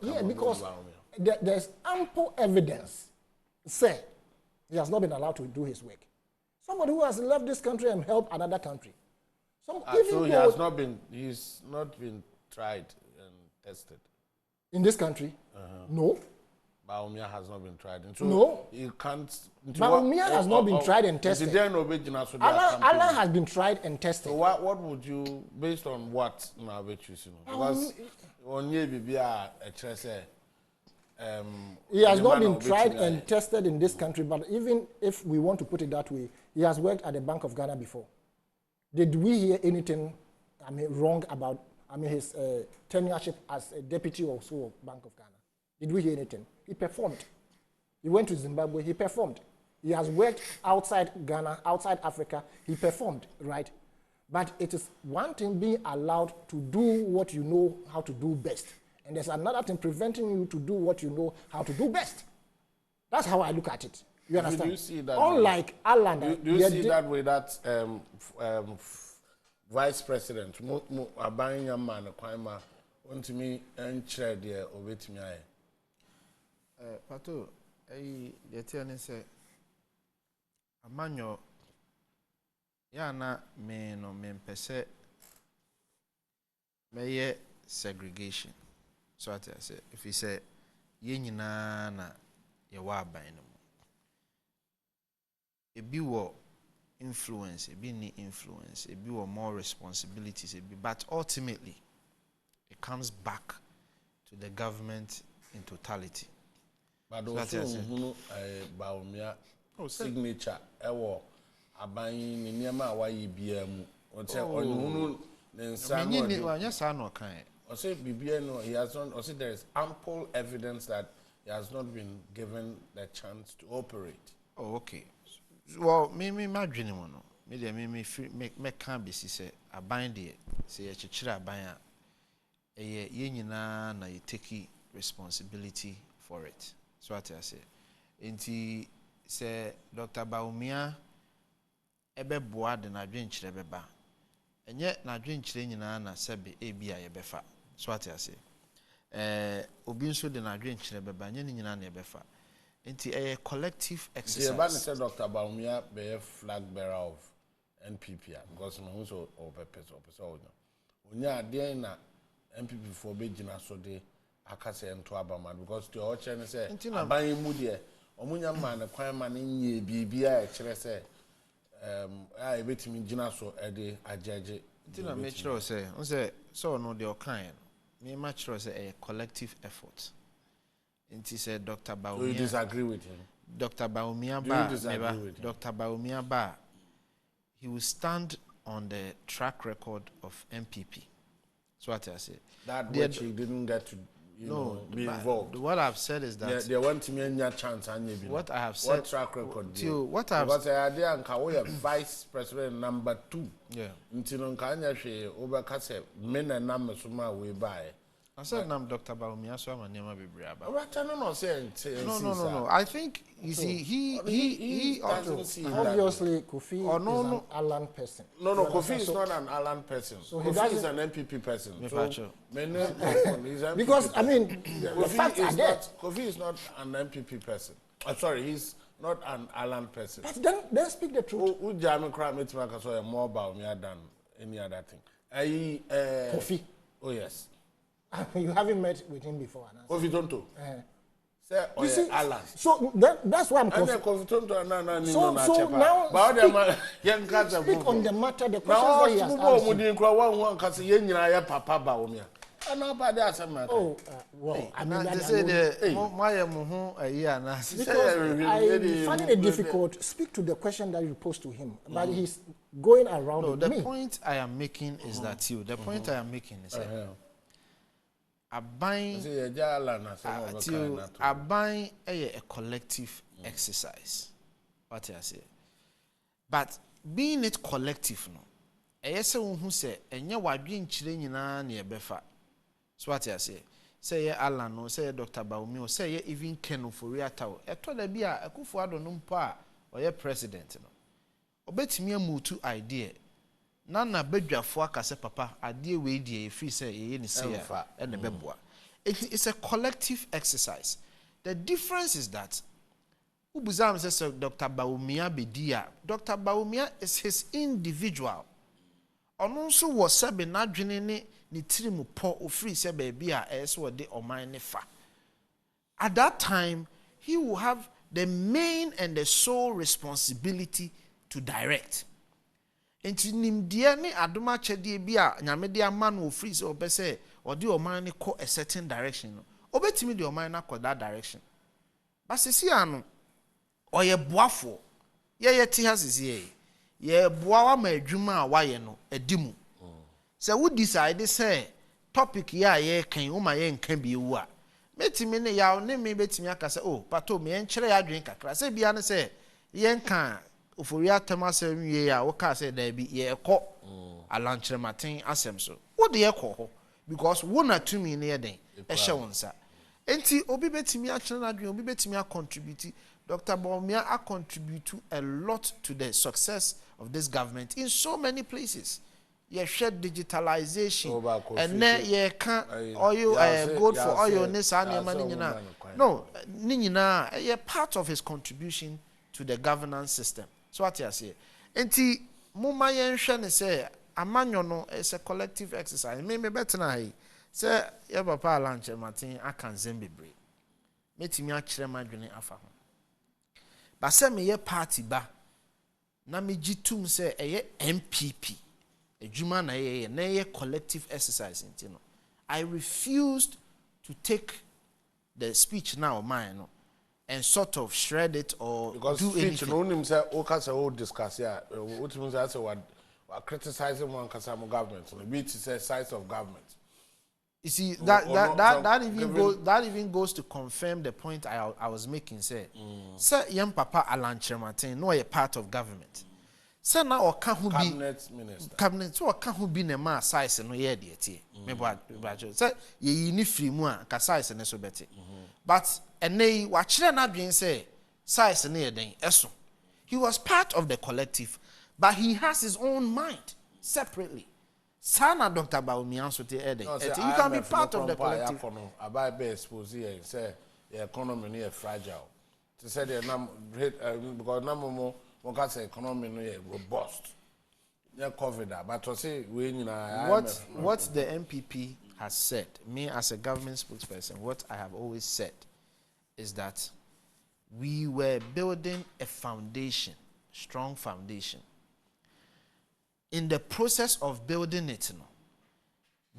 Yeah, because there's ample evidence, say, he has not been allowed to do his work. Somebody who has left this country and helped another country. So, so he's not been tried and tested. In this country? No. Bawumia has not been tried. So No. You can't. Bawumia has not been tried and tested. Alan has been tried and tested. So what would you, based on what now, because on he has not been tried and tested in this country, but even if we want to put it that way, he has worked at the Bank of Ghana before. Did we hear anything, wrong about, his tenureship as a deputy or so of Bank of Ghana? Did we hear anything? He performed. He went to Zimbabwe, he performed. He has worked outside Ghana, outside Africa, he performed, right? But it is one thing being allowed to do what you know how to do best. And there's another thing preventing you to do what you know how to do best. That's how I look at it. You understand? Do you see that unlike Alan, do you see that way that vice president Abanya man kwama want me and chair there obet me Pato, the telling say, Amanyo, yana me no MPENSE, may segregation. So I say, if he say, ye na ye wa by no a be wo influence, a be ni influence, a be wo more responsibilities, but ultimately, it comes back to the government in totality. But also, Bawumia signature, ewo abayi ni niyama wa yibiemu. Ote onhunu nensano. Yes, I know kind. Ose bibieno he has not. Ose there is ample evidence that he has not been given the chance to operate. Oh, okay. Well, me dream no. Me can't be say abayi de say ye chichira abayi. Ye nyina na you take responsibility for it. So what I say. Inti say Dr. Bawumia ebe boa de na dwen kire beba. Enye na dwen kire nyina na sebe ebia ye befa. So what I say. Obi nso de na dwen kire beba nye nyina na ye befa. Inti a collective exercise. The say Dr. Bawumia be a flag bearer of NPP because my so over person. Onya ade na MPP for be gina so de akase ento abama because the oche say aban mu de omunya man kwan man nye bibia e kire say a ebetimi gina so e de ajeje ntina make sure say on say so no de okan me make sure say a collective effort nti say Dr. Bawumia. Do you disagree with him? Dr. Bawumia Dr. Bawumia ba he will stand on the track record of MPP. So what I say that which he didn't get to be involved. What I've said is that they want to make a chance and what I have said. What track record? What I've because I idea and Kawoya vice president number 2. Yeah. Until Kanya she over Kase men and number suma we buy. I said I'm Dr. Bawumia, so I'm a name of No. I think you see he obviously Kofi is an Alan person. No, Kofi is not an Alan person. So Kofi is an MPP person. Because I mean, Kofi is not an MPP person. Sorry, he's not an Alan person. But then speak the truth. Who German crowd makes me more about me than any other thing. Kofi. Oh yes. You haven't met with him before. Kofi Tonto. You see, Alan. So that's why I'm confused. So now speak on the matter, the questions that he has asked. Well, I mean, they say I find it difficult. Speak to the question that you posed to him, but he's going around with me. The point I am making is that the point I am making is buying a collective exercise. What I say, but being it collective, no, yes, who say, and you are being chilling in an befa. So what I say, Alan, no, say Dr. Bawumia, say even Ken for Riatao, a told be a Kufuado numpa or your president, no. Obet me a mutu idea. Nana bedja for kase papa idea we die free say ye say and the bebwa. It's a collective exercise. The difference is that Ubuzam says Dr. Bawumia bedia. Dr. Bawumia is his individual ɔno nso wɔ sɛbe n'adwene ne tiri mu pɔ ofiri sɛ baabi a ɛyɛ sɛ wɔde ɔman ne fa. At that time, he will have the main and the sole responsibility to direct. Enti nimdeɛ ne adom akyɛdeɛ bi a nyame de ama no ofiri sɛ ɔbɛ sɛ ɔde ɔman ne kɔ a certain direction no, ɔbɛtumi de ɔman no akɔ that direction. But sisi ano, ɔyɛ boafo. Yɛyɛ te ha sisi yɛ boa wa ma adwuma a wayɛ no adi mu. Sɛ wo decide sɛ topic yɛ a yɛ kan wo ma yɛ nka bi ewu a metimi ne yaw ne me betimi aka sɛ oh pato me enkyere ya adwen kakra sɛ bia ne sɛ yɛn ka ofori atem asɛm wie a wo ka sɛ da bi yɛ kɔ alankyerematen asɛm so wo de yɛ kɔ hɔ because wo na tumi ne yɛ den ɛhyɛ wo nsa enti obi betimi akyere na adwen obi betimi a contribute. Dr. Bawumia a contribute a lot to the success of this government in so many places. You share digitalization and then you can oil gold for oil no nina a part of his contribution to the governance system. So what you say enti muma yenhwe ne say amanyo no is a collective exercise. Me better na say ye papa lunch Martin akan zembebre metimi akire madwene afa ho ba say me ye party ba na me gitum say eye MPP ejuma na ye collective exercise intino. I refused to take the speech now mine and sort of shred it or because do anything. No him say o ka say o discuss here what means I say what criticizing one kasamo government so be it say size of government. You see that even goes to confirm the point I was making say young papa Alan Chermatin no a part of government. Say now or can who be cabinet minister. Cabinet so can who be na ma size no ye de tie. Me bra say ye ni free mu a ka size ne so beti. But enei wa kire na dwen say size ne ye den eso. He was part of the collective but he has his own mind separately. Sana Dr. Bawumia so te eden. You can be part of the collective. About be expose here say the economy is fragile. To say the because number one can say economy no robust. Yeah, COVID but to say we what the MPP has said, me as a government spokesperson, what I have always said is that we were building a foundation, strong foundation. In the process of building it,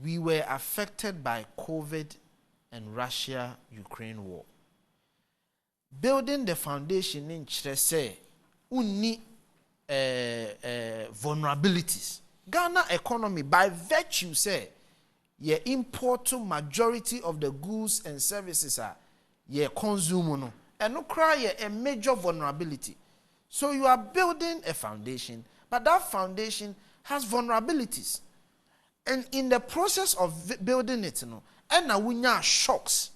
we were affected by COVID and Russia-Ukraine war. Building the foundation in Chile uni vulnerabilities. Ghana economy, by virtue, say, ye import to majority of the goods and services are ye consume no, and no cry a major vulnerability. So you are building a foundation, but that foundation has vulnerabilities. And in the process of building it, and now we have shocks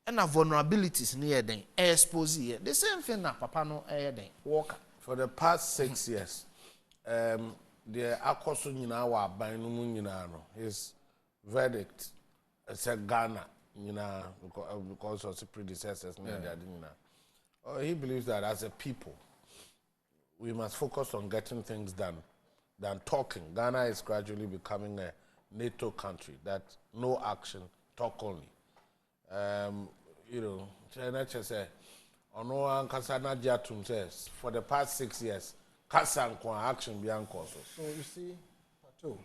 and vulnerabilities near them, expose here. The same thing that Papa no work. For the past 6 years, the akoso nyina wa ban no nyina no his verdict said Ghana nyina because of the predecessors he believes that as a people we must focus on getting things done than talking. Ghana is gradually becoming a NATO country that no action, talk only. China say ono ankasa na jatum says for the past 6 years kasa nkwa action bi ankoso. So you see Pato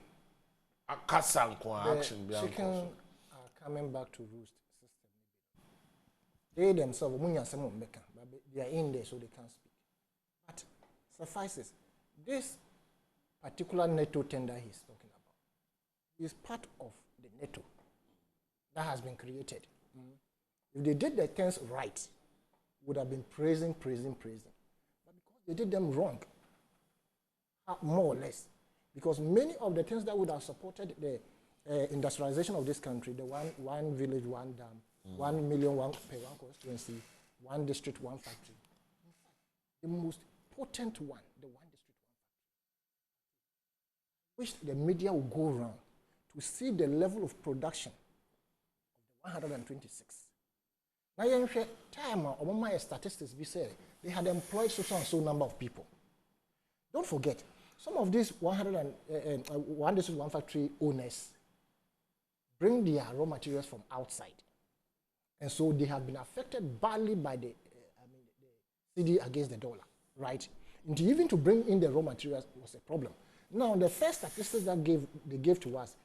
kasa nkwa action bi chicken ankoso. Are coming back to roost system. They themselves munya some meka but they are in there so they can't speak. But suffices this particular NATO tender he's talking about is part of the NATO that has been created. If they did the things right, would have been praising. But because they did them wrong, more or less, because many of the things that would have supported the industrialization of this country, the one village, one dam, 1 million, one per one constituency, one district, one factory. In fact, the most potent one, the one district, one factory, which the media will go around to see the level of production of the 126. Now, time or my statistics be said they had employed so and so number of people. Don't forget, some of these 1 district, 1 factory owners bring their raw materials from outside. And so they have been affected badly by the CD against the dollar, right? And even to bring in the raw materials was a problem. Now, the first statistics that they gave to us,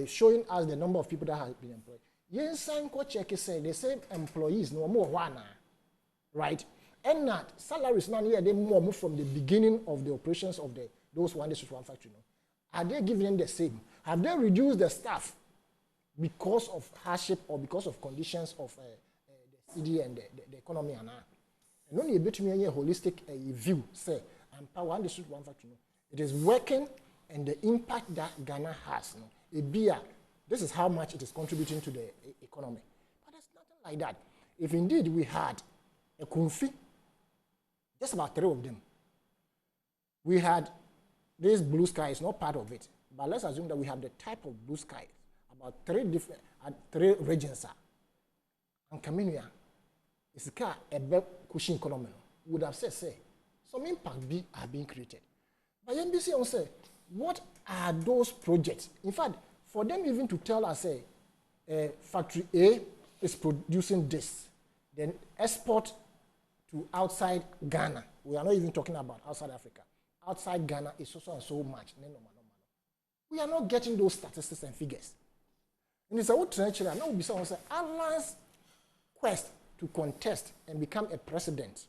showing us the number of people that have been employed. Yes, check say the same employees no more one, right? And not salaries now they more from the beginning of the operations of those 1 district 1 factory. No? Are they giving them the same? Have they reduced the staff because of hardship or because of conditions of the CD and the economy? And only a bit me a holistic view say empower 1 district 1 factory. No? It is working, and the impact that Ghana has. No? This is how much it is contributing to the economy. But there's nothing like that. If indeed we had a Kumfi, just about 3 of them, we had this blue sky is not part of it. But let's assume that we have the type of blue sky, about 3 different, 3 regions. And Kaminia is a car a cushion economy. Would have said, some impact are being created. But NBC will say, what are those projects? In fact, for them even to tell us, factory A is producing this, then export to outside Ghana. We are not even talking about outside Africa. Outside Ghana is so and so much. We are not getting those statistics and figures. And it's a good trend. Now we be saying, Alan's quest to contest and become a president.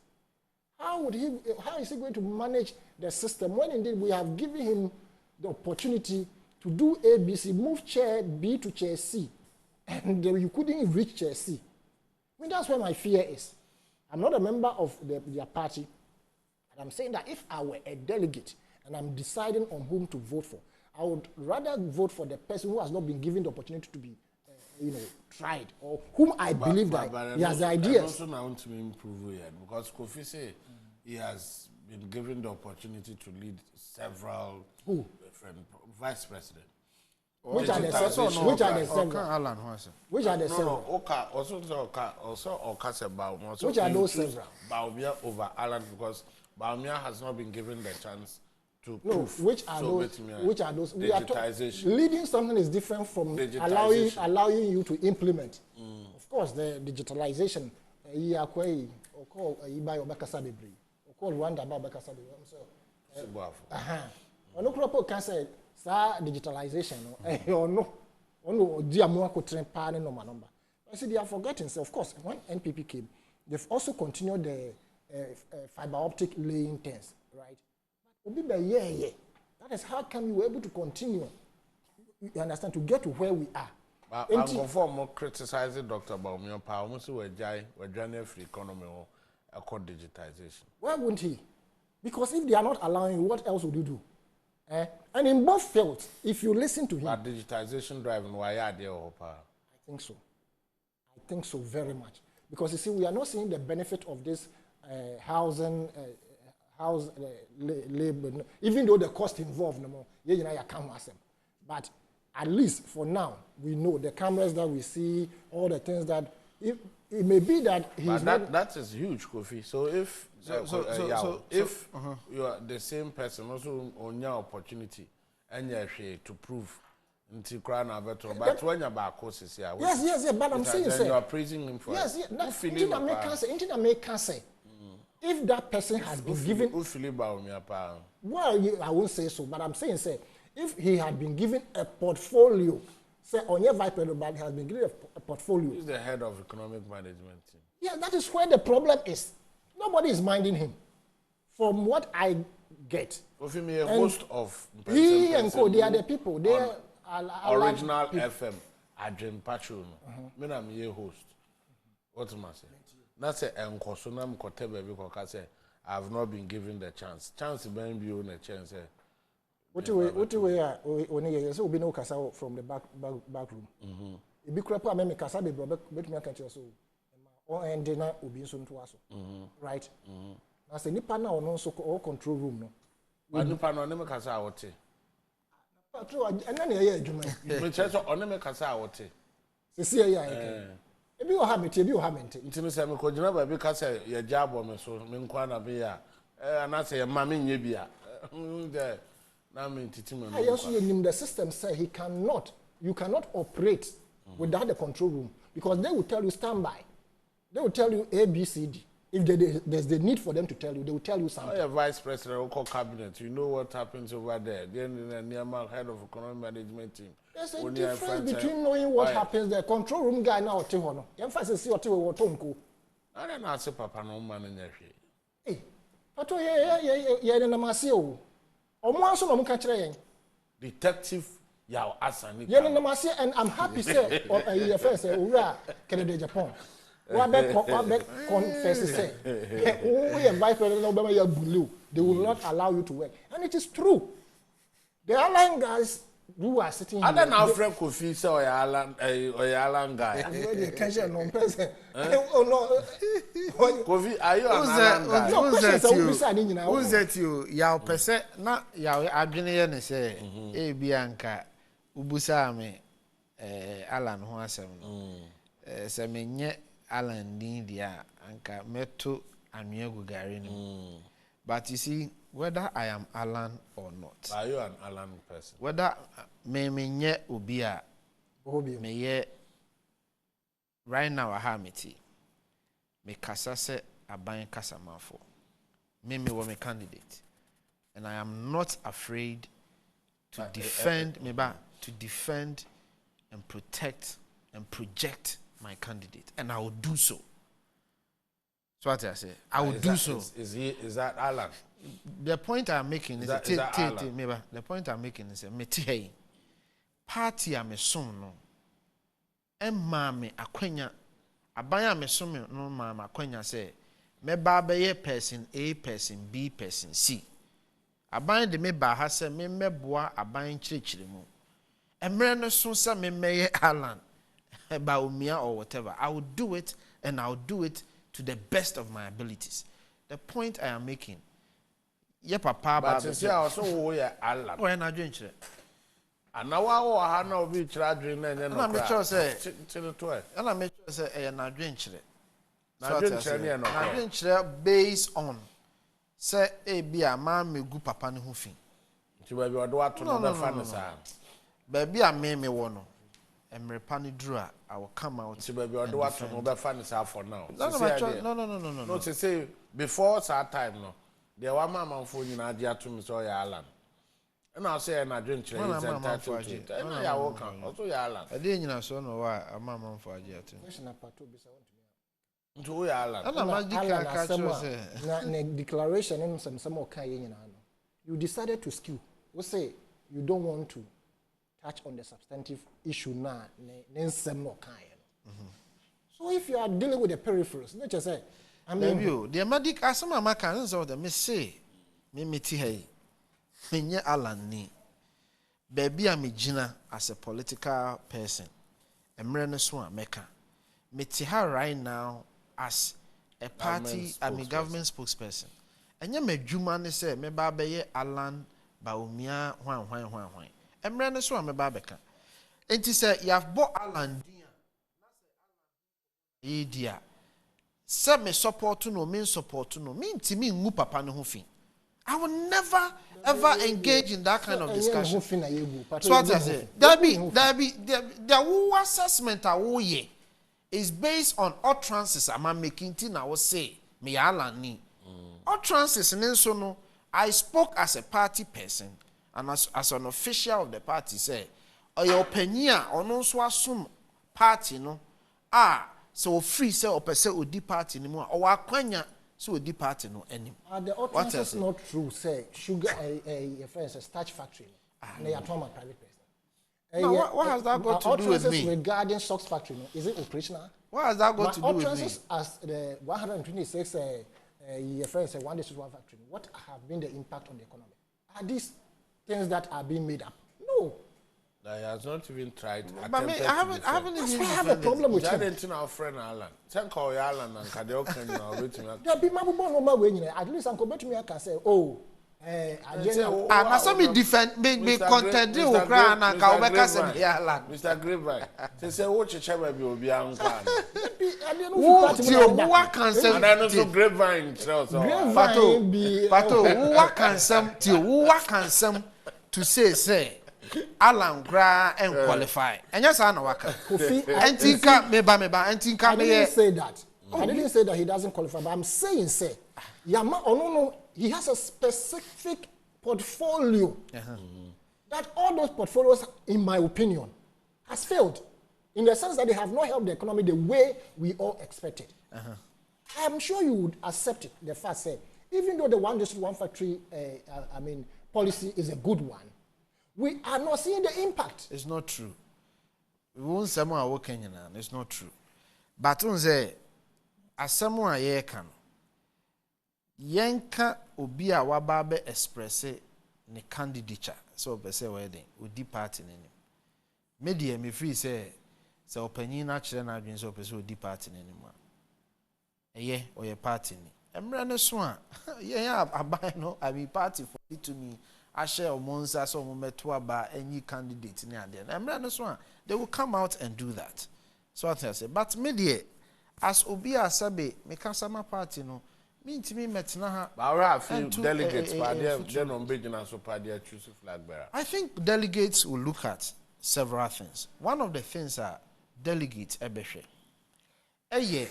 How is he going to manage the system when indeed we have given him the opportunity to do ABC, move chair B to chair C, and you couldn't reach chair C? I mean, that's where my fear is. I'm not a member of their party, and I'm saying that if I were a delegate and I'm deciding on whom to vote for, I would rather vote for the person who has not been given the opportunity to be, tried, or whom I believe that he has the ideas. Also, I want to improve it because Kofi say he has been given the opportunity to lead several different vice president. Which are the several? Which are the several? Which are the several? Which are those several? Baumia over Alan because Baumia has not been given the chance to prove. Which are those? Which are those? Digitization. Leading something is different from allowing you to implement. Of course, the digitalization. Rwanda can say digitalization I see they are forgetting. So of course, when NPP came, they've also continued the fiber optic laying things, right? That is how come you were able to continue. You understand, to get to where we are. I'm conform criticizing Dr. Baumia Power. We're joining free economy or called digitization. Why wouldn't he? Because if they are not allowing, what else would you do? And in both fields, if you listen to him. But digitization driving, why are they all power? I think so. I think so very much. Because you see, we are not seeing the benefit of this housing, labor, even though the cost involved no more. But at least for now, we know the cameras that we see, all the things that it may be that he's not. That is huge, Kofi. So if you are the same person, also on your opportunity and you're to prove until crown better. But when you're back, yes. But I'm saying, you are praising him for yes. If that person has been given, well, I won't say so, but I'm saying, if he had been given a portfolio, say on your vice president has been given a portfolio. He's the head of economic management team. Yeah, that is where the problem is. Nobody is minding him. From what I get. Kofi me a host of he and co, they are the people. They are original FM. Adwene Pacho. Me na me a host. What am I saying? That's a enkosonam kotebe because I have not been given the chance. Chance ben be on a chance. What way only so be no kasa from the back room. E be crap me kasa be bro bet me kan so. O end na obi so nto aso. Right? Na say nipa na ono so all control room no. But nipa na me kasa wote. True, and na ye adwuma. Me che so ono me kasa wote. Se se ya e. Ebi o ha meti ebi o ha mente. Ntimi se me ko gina ba bi kasa ye jabo me so me nkwa na be ya. Na say ma me nye bia. na me ntiti I also in the system say you cannot operate without the control room because they will tell you stand by. They will tell you A, B, C, D. If there's the need for them to tell you, they will tell you something. Oh, vice president, local cabinet, you know what happens over there. Then the Niamal head of economic management team. There's a difference between knowing what happens. The control room guy now, Tihono. Emphasis see what Tonko. I don't know, say Papa no man in there. Hey, Pato, yeah, in the Masio. Or more so, I'm catching. Detective Yao Asani. Yeah, in the Masio, and I'm happy, sir, or a first, Ura, Canada, Japan. What confess say? We are vice president Obama blue. They will not allow you to work, and it is true. The airline guys who are sitting here. I don't know Frank Kofi say or airline guy. They can't share no person. Oh no. Kofi, are you an airline guy? Who's that you? Yao pese na yao adwene ye ne say e bia nka ubusa me Alan ho asem no. Se menye Alan Dindia anka meto anwea gugare ni. But you see, whether I am Alan or not. Are you an Alan person? Whether me nye obia me ye right now aha meti. Me kasa se aban kasa mafo. Me wa me candidate. And I am not afraid to defend to defend and protect and project my candidate, and I will do so. So what I say, I will do so. Is that Alan? The point I'm making is that the point I'm making is that party am son no. Emma me akwenya abaya me so me no ma akwenya say me ba be person A, person B, person C. Aban de me ba ha say me meboa aban chirichiri mu. Emre no so say me meye Alan. About me or whatever, I will do it, and I'll do it to the best of my abilities. The point I am making, yeah, Papa, but you see, also we are Alan. Oh, and I drink it. And now I know we try drink and then I'm sure say, and I'm sure say, and I drink it. I drink it based on say, a be a man me good papa ni hufin. To baby, I do what to know the fun baby, I may me one. Emrepani drew, I will come out. So baby, I do what to know the fun is for now. No. No, to say before that time, no. There were mama phone in Adia to me, so Alan. And I'll say, and I drink chili. And I walk on. Also, Alan. I didn't know so no why a mamma for a jet. To Alan. And a declaration in some more Kayan. You decided to skew. We say you don't want to touch on the substantive issue now, so if you are dealing with the peripherals, let's just say, I mean, the medic as some Americans or the miss say, me hey, me Alan ni, baby, I'm Gina as a political person, a Mreneswa Mecca, me her right now as a party, I'm a government spokesperson, and you may Jumani say, me babe Alan Baumia, why. Emre no so am babeka enti say you have bought Alan dia say me support no me support no me ntimi ngu papa ne ho fin. I will never ever engage in that kind of discussion. So what I say there be the assessment awoye is based on utterances am making tin I will say me Alan ni utterances nso no I spoke as a party person. And as an official of the party say, or your opinion or no so assume party no so free say or per se odi party anymore or akwanya so odi party no anymore. The utterance is not true. Say sugar a friend a starch factory. They are from a private person. Now, what has that got to do with me? Regarding socks factory, is it operational? What has that got to do with me? Utterances as the 126 friends say one district one factory. What have been the impact on the economy? Are these things that are being made up? No. He has not even tried. But me, I haven't even. I have a problem with him. Didn't our friend Alan? Thank you, Alan, and Kadeo can there be my way. At least Uncle Betumi can say, oh, I saw me defend, me content you cry and Kaubeka say, Alan. Mr. Grapevine. They say, what you shall be be uncle. What can say? And I know so Grapevine. Pato, what can some? What can some? to say Alan Gra and qualify. And yes, I know waka. Antinka meba antinka me. I didn't say that. I didn't say that he doesn't qualify, but I'm saying say Yama no, he has a specific portfolio that all those portfolios, in my opinion, has failed in the sense that they have not helped the economy the way we all expected. I'm sure you would accept it, the fact that even though the one district, one factory, policy is a good one, we are not seeing the impact. It's not true. We won't say more working now. It's not true. But on say, as someone I can, yanka obia wababe express ne candidature. So be say wedding, udi party nini. Media me free say opinion natural na adwin so person udi party nini ma. Eye or your party ni. Emra ne so a yeah abai no I be party for it to me. I share monza so meto aba any candidate ni ade. Emra ne so a they will come out and do that. So what I say, but media as obi asabe me kasama party no me metna ha. Bara feel delegates they no be gina so party choose flag bearer. I think delegates will look at several things. One of the things are delegates ebehwe. Eye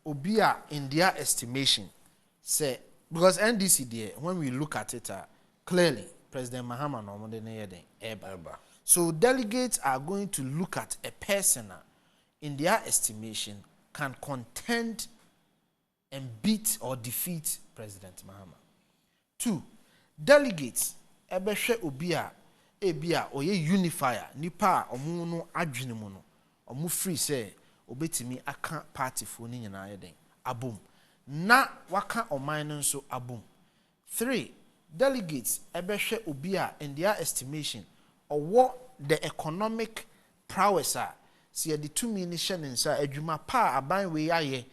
obi a in their estimation say because NDC there when we look at it clearly President Mahama no mo de ne eba. So delegates are going to look at a person in their estimation can contend and beat or defeat President Mahama. 2, delegates ebehwe obi a ebia oye unifier nipa omu no adwene mu no omu free say obetimi aka party fo ni nyina yeden abom na waka oman no nso abom. 3, delegates ebehwe obi a in their estimation owo the economic prowess see the 2 million nsa adwuma pa aban we aye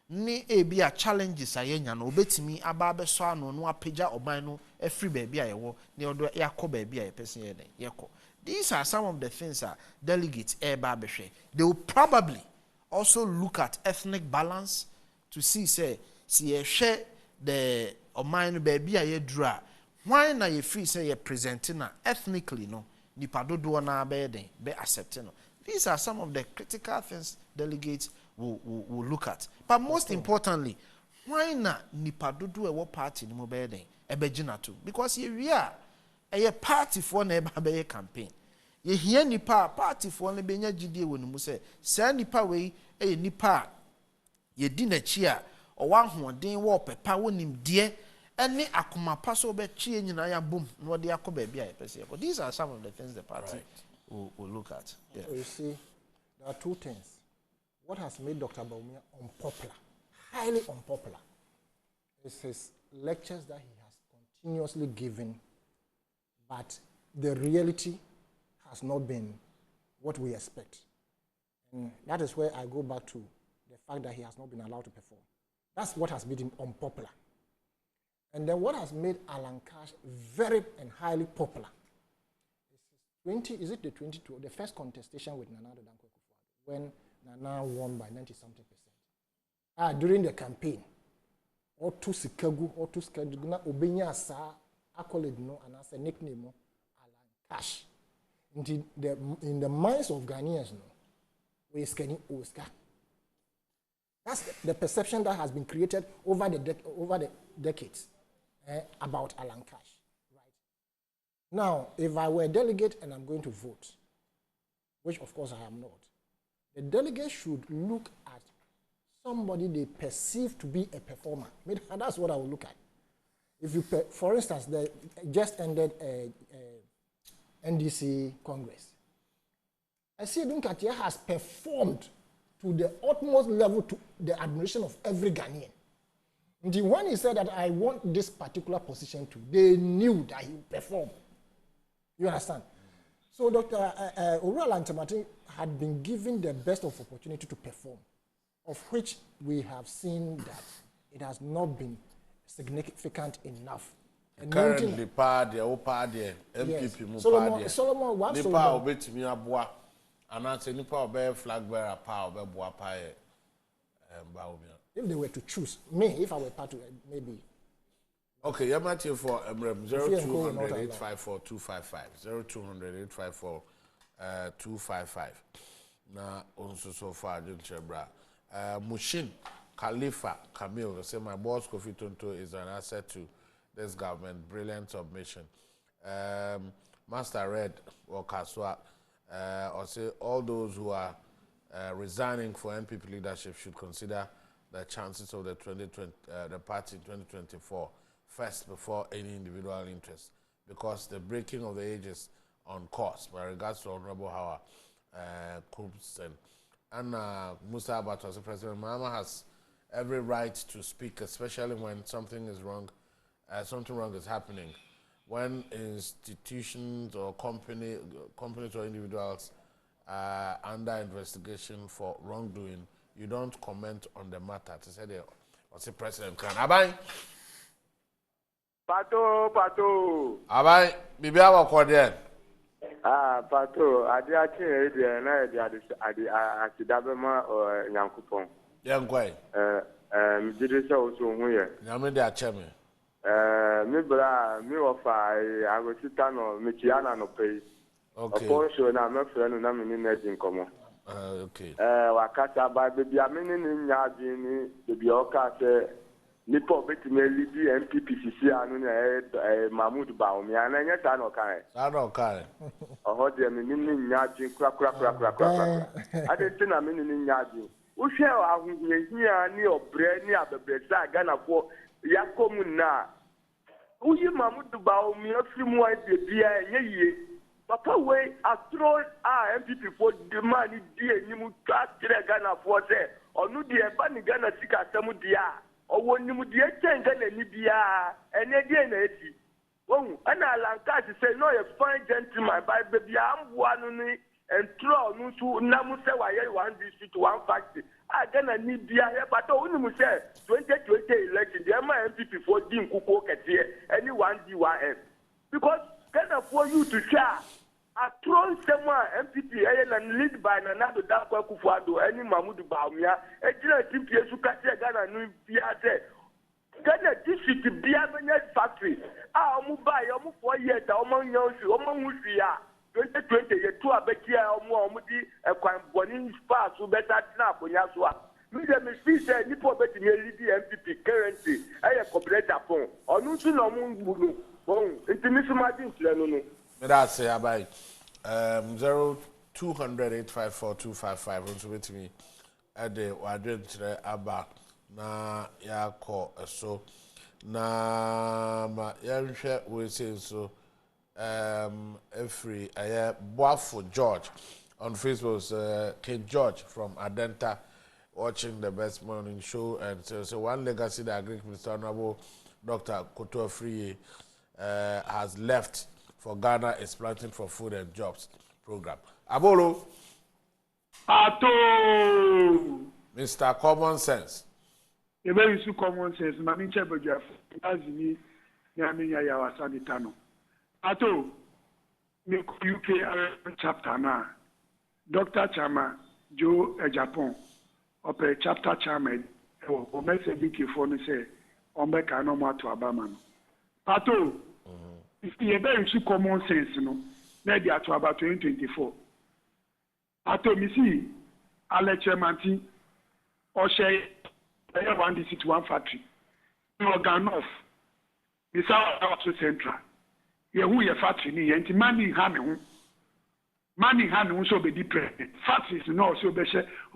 ni ebia challenges ayenya no obetimi aba abeso ano no apagya oban no every baby ayewo ne odo yakọ baby aye person yeden yekọ. These are some of the things delegates eba behwe. They will probably also look at ethnic balance to see say share the oman baby aye dura why na ye free say ye presenting ethnically no nipa dodo na be den be accepting no. These are some of the critical things delegates will look at. But most importantly, why not nipa dodo e wo party ni mo be den e be gina to? Because we are a party for na be campaign. Ye hia nipa party for na be nya gidie wonu mu say say nipa we e nipa ye di na chi a o wa hoden wo pepa wonim de any akoma pa so be chi nyina ya boom no de akoba bia ye pese. These are some of the things the party will look at. Yeah. So you see, there are 2 things. What has made Dr. Bawumia unpopular, highly unpopular, is his lectures that he has continuously given, but the reality has not been what we expect. And that is where I go back to the fact that he has not been allowed to perform. That's what has made him unpopular. And then what has made Alan Cash very and highly popular is the first contestation with Nana Addo Dankwa Akufo-Addo, when Nana won by 90-something%. During the campaign, or to Sikagu, or to Skaduguna, Obenya Sa, accolade no, and as a nickname, Alan Cash. In the minds of Ghanaians, no, we scanning Oscar. That's the perception that has been created over the decades about Alan Cash. Now, if I were a delegate and I'm going to vote, which of course I am not, the delegate should look at somebody they perceive to be a performer. That's what I will look at. If you, for instance, the just ended NDC Congress. I see Dunkatia has performed to the utmost level to the admiration of every Ghanaian. And when he said that I want this particular position too, they knew that he would perform. You understand? So Dr. Owura Lantemati had been given the best of opportunity to perform, of which we have seen that it has not been significant enough. And currently, party, MPP, yes. Solomon, what Solomon? If they were to choose me, if I were part of it, maybe Okay, you might hear for 0200 854 255 0200 854 255. Na also so far didn't bra. Mushin Khalifa Camille say my boss Kofi Tonto is an asset to this government. Brilliant submission. Master Red or Kaswa or say all those who are resigning for NPP leadership should consider the chances of the party in 2024 first before any individual interest, because the breaking of the age is on course. By regards to Honorable Howard Kubson and Musa Abato as President, Mahama has every right to speak, especially when something is wrong, something wrong is happening. When institutions or companies or individuals are under investigation for wrongdoing, you don't comment on the matter. To say what's the president can Abai? Pato. Abai, bibi awa kwade. Pato, adi achi edi na adi asidabema Nyankopon. Yankwai. Mjidi se oso huye. Nyame de acheme. Mi bra mi ofa agosita no michiana no pay. Okay. Opo show na me frɛ no na me ni nedi nkomo. Okay. Wakata ba bebi amini ni nyaji ni bebi oka se nipo betime lidi MPPCC anu na Mahmoud Baomi ana nya ta no kan. Sa no kan. Oho de me ni nyaji kura. Ade tina me ni nyaji. Wo hwe ahunhia ni obre ni abebresa Ghana fo yakomu na. Uyi Mahmoud Baomi afimu ade bia enye Papa way atro MPP for the man di enim twa kire Ghana for say onu di eba ni Ghana sika asemu dia owo nim di echen Ghana ni bia ene di na eti ohun ana alanka say no a fine gentleman by baby ambo anu ni entro nu su na mu say wa ye one district one factory Ghana ni bia e but onu mu say 2020 election the MPP for di nkuko kete any 1D1F because Ghana for you to share a thrown sema MPP and lead by Nanado Dakwa Kufuado any Mahmoud Baumia ejina TPS ukati Ghana nu biate Ghana district bia factory omu buy omu 4 years omu nyansu omu husia 2020 ye to abekia omu di ekwan boni pass u better na abonya so a me feel say nipo beti me lead MPP currently eye corporate Japan onu tu no mu ngulu bon intimisi margin tlenu no. That's it, Abai. 0200 854 255. Also with me at the Adwene Abba na yako so na ma yanhwe we say so every Boafo George on Facebook King George from Adenta watching the Best Morning Show, and so one legacy that Greek Minister Honorable Dr. Koto Afriye has left for Ghana is planting for food and jobs program. Abolo. Ato. Mr. Common Sense. A very common sense. Mamincha Bajaf. Azini Yamiya Yawasanitano. Ato. UK chapter na. Dr. Chama Joe Japan. Ope chapter Chama. O mese biki phone say. Ombe kano matu abaman. Ato. If you have common sense, maybe at about 2024. Ato misi, Alechemanti, or say, I have one district, one factory. You are gone off. This is our central. You who your factory, and money having money having so be depressed. Factories no so be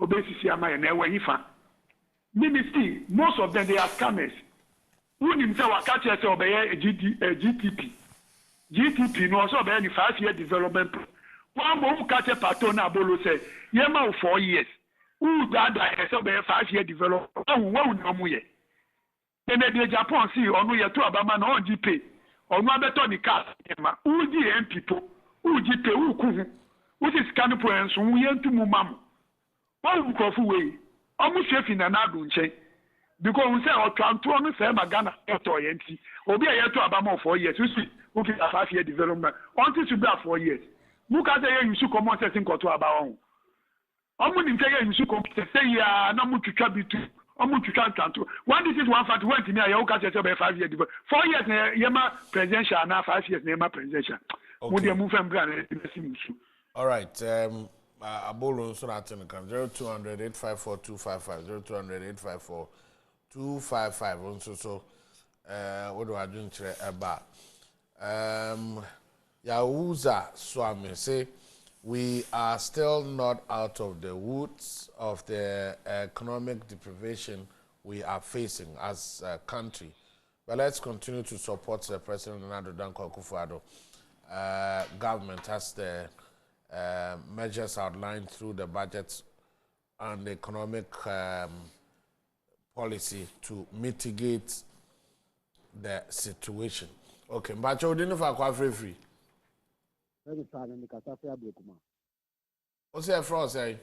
obesity am I never ifa. Ministry, most of them they are scammers. Who himself catch us obey a GTP. GTP no also be any 5-year development. One more catch a pattern abolo say, Yema 4 years. Who that I so be 5-year development? Oh, one no more. Then the Japan see on we are to Abama no GP. On one better the car. Who the M people? Who GP? Who kuhu? Who is canopo and so we ain't to mum. One who coffee way. Almost chef in an adunche. Because we say our Trantono say Magana Otoyenti. Obi a to Abama 4 years. We see. Okay, a 5-year development. Until to be 4 years. Look at the you should come on setting to about. I'm going to tell you should come say, yeah, no more to travel to almost to transplant. One this is 140 went in here, you can say 5 years. 4 years, Yama presidential, now 5 years, Yama presidential. Okay. All right. Abolo so that in the 0200 854 255 0200 854 255 so what do I do about Yahuza Swami say we are still not out of the woods of the economic deprivation we are facing as a country, but let's continue to support the President Danko Akufo-Addo government as the measures outlined through the budget and the economic policy to mitigate the situation. Okay, but you didn't have free. What's your friend say?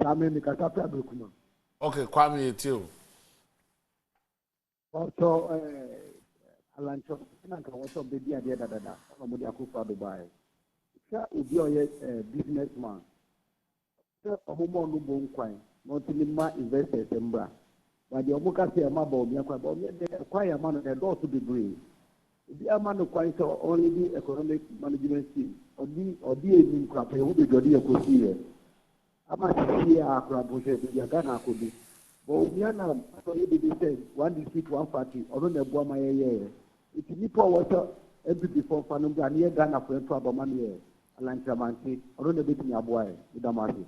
Okay, Kwame too. Also, Alancho, also baby idea that Omodi Akufo-Addo buy. Ubi businessman. Omo no bon kwan. Not investors embra. But the Omuka say amabo mi akwa bo mi de kwaya man the door to be brave. Ubi amano kwan so only the economic management scheme. Odi enim kwa pe wo be jodi ekosi here. Ama see akra bo se be ya Ghana akodi. But we are now only the say one district one party ono na bo amaye. It nipa water MPP for Fanum and here Ghana for Abamani here. Alanchamanti, or on the bit in Abway, Udamasi.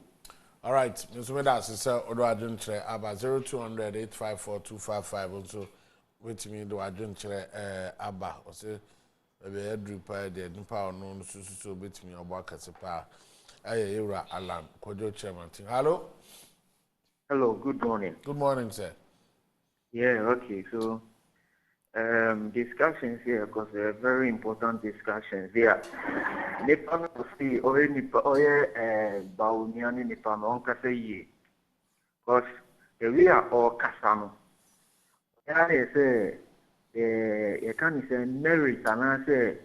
All right, Mr. Medas, it's Odo Adjuntre, about 0200 854 255. Also, with me, do Adjuntre Abba, or say, maybe Edru Pay, the Nipa known so bit me or Bakasepa, Ayera Alan, Kojo Chairman. Hello? Hello, good morning. Good morning, sir. Yeah, okay, so. Discussions here, because they're very important discussions here. Nipa see or nipa bauniani nipa no kase ye. Because we are all kasano. There say you can say merit and say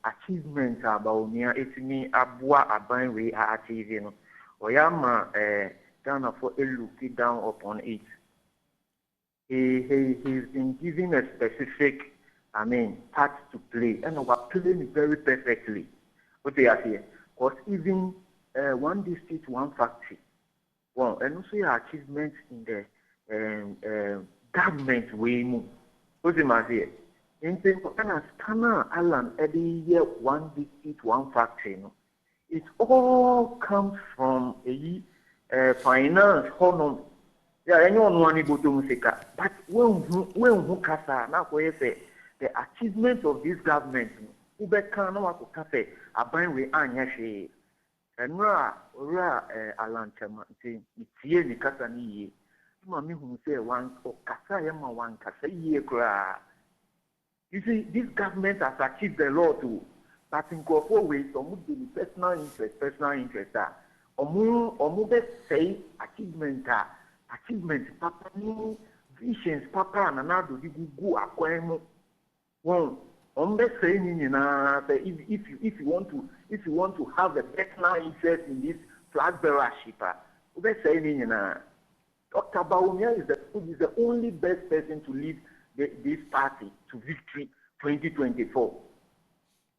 achievements baunia etimi abua aban we are achieving. Oyama Ghana for look down upon it. He's been given a specific, part to play, and we're playing very perfectly. What they are here, because even one district, one factory, well, and also your achievements in the government way move. What they are here, in terms of Ghana, Island, every year one district, one factory, it all comes from a finance honor. Yeah, anyone want to go to Musika. But when Kasa now say the achievement of this government, Ubeka no wako cafe, aban we anya she. Enra Alan Chama, itie ni Kasa ni ye. Mami who say one or Kasa yama one Kasa ye kra. You see, this government has achieved a lot too. But in four ways, some personal interest. Omu be say achievement papa ni visions papa na na do gugu akwemu well say if you want to have a personal interest in this flag bearership say Dr. Bawumia is the only best person to lead this party to victory 2024.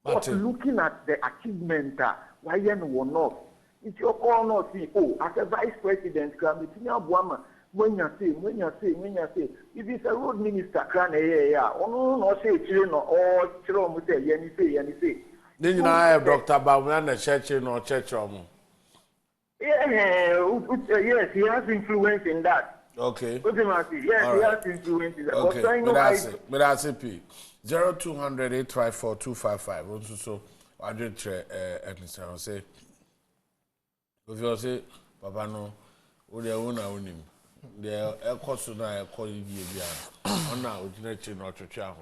But looking at the achievement why you not it's your call not see, as a vice president, when you say, if it's a road minister, no say, or Chilom say, Yenny say. Then you have Dr. Bawumia church or church or yes, he has influence in that. Okay. Yes, he has influence in that. Okay, but that's it. 0200 854 255. Also, so I did say. If you say, Papa, no, we are one of them. The air cost of I call you on now, which is not to chaff,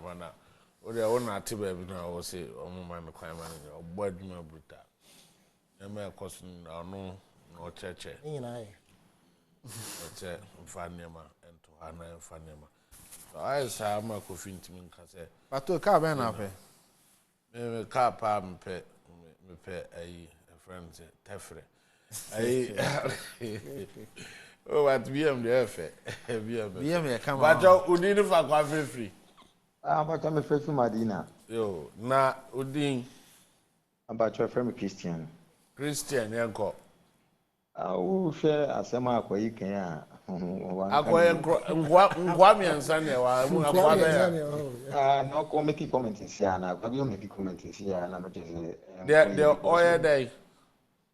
we are one at Tibet now, say, oh, my crime manager, or board me a bruta. The mayor cost no church. It's a Fanema and to Hannah and Fanema. So I say, I'm a coffin to me, But to car ben up. Maybe car palm pay a friend, Tefre. Oh, at BM the F. BM come But you didn't for coffee free. But I'm a first Madina. Yo, na Udin About your friend Christian. Christian Yanko. Oh, share a semi you can. Akwa Ngwami and Sunday, No, come make comments here, and I'll make comments here, and I'm just the oil day.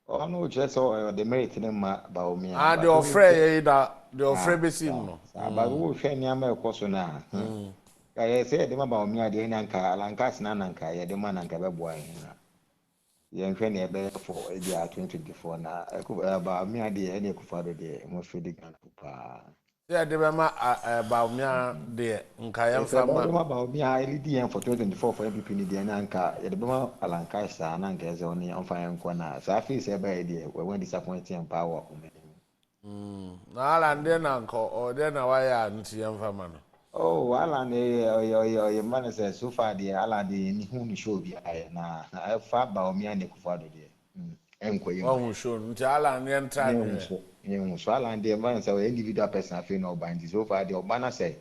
Oh, no, just all the merit in about me. The offray, the offray besim. But who share near my question now? I said them about me, the Nanka, Lankas Nananka, the man and Cababoy. Young Fanny, a bear for a year 2024 now. I could about me, the any father there, most feeding and papa. Yeah, the mama about me there, Nkayam Fama about me, I lead for 2024 for every penny, the Nanka, the Bama Alankasa, and Ankas only on fire and corner. So I feel a bad idea when disappointing power. Now, and then uncle, or then a wire and see young family. Oh, Alan, your man says so far, the Alan, the whom show be I now. I far about me and the father there. Oh, sure, Alan, and time. So Alan, the man says individual person, I feel no bind. So far, the man say,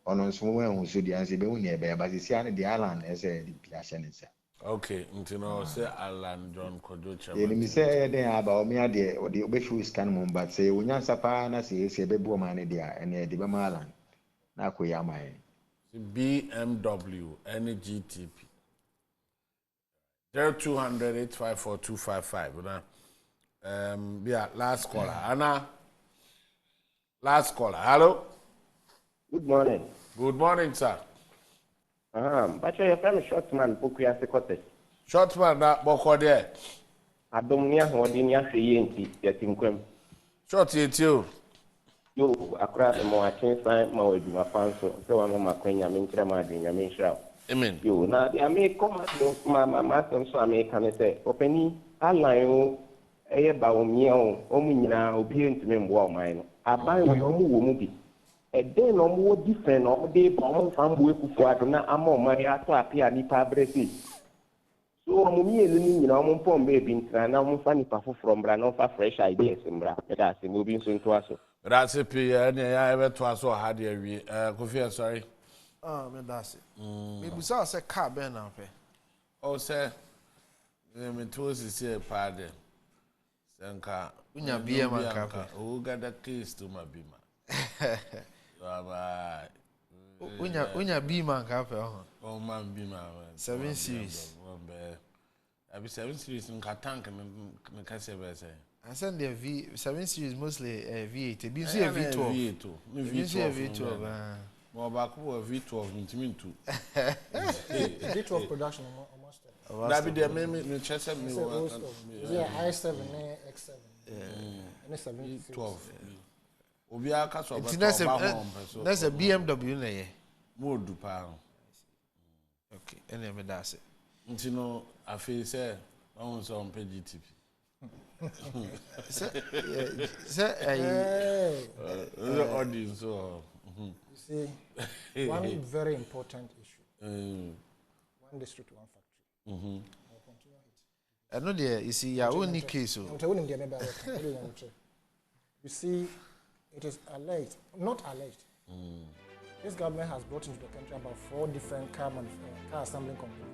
on some way who should the answer be near, but it's the Alan as a passion. Okay, until now, say Alan John Kodocha. Me say then about me, the or the Obeshu scan, but say, when you're Sapana, say, baby woman, there, and the Bamalan. BMW NGTP 0200-854-255. Yeah, last caller. Anna, last caller. Hello. Good morning. Good morning, sir. But your friend Shortman, Bukia Secotes. Shortman, that Bokode. Adomnia, Hodinia, Fienti, getting Quem. Short it you. Yo, across the more change time, my will my fans, so I'm my queen, I'm in Tramadin, I'm in Shroud. Amen. You now, I may come to my master, so I may come say, opening, I lie, about me, Omina, obedient to me, war mine. I buy my own movie. A day no more different, or day bomb from Wiku for Adona, I'm on my appear, Nipa Bresi. So I'm me, I'm on baby, and I'm funny from Branofa fresh ideas, and that's the moving soon to us. That's a P. I ever twice or had you. Kofi, sorry. That's it. Maybe so. Say car ben now. Oh, sir. Me too. See a pardon. Sanka. Unya BM and cafe. Who got the keys to my bima? Unya BM and cafe. Oh, man, bima. 7 series. I be 7 series in Katank and Cassavese. I send the V7 series mostly V8. Be see a V12. V12. More back over V12 into me too. V12 production almost. That be the me chest me. Yeah, i7 X7. And 12. Obia Castle. That's a BMW na ye. More do pound. Okay, and then that's it. You know, I feel say I want some PGTP. Audience. So you see, one very important issue. One district, one factory. I know there. You see, your only case. You see, it is alleged, not alleged. This government has brought into the country about 4 different car assembling companies.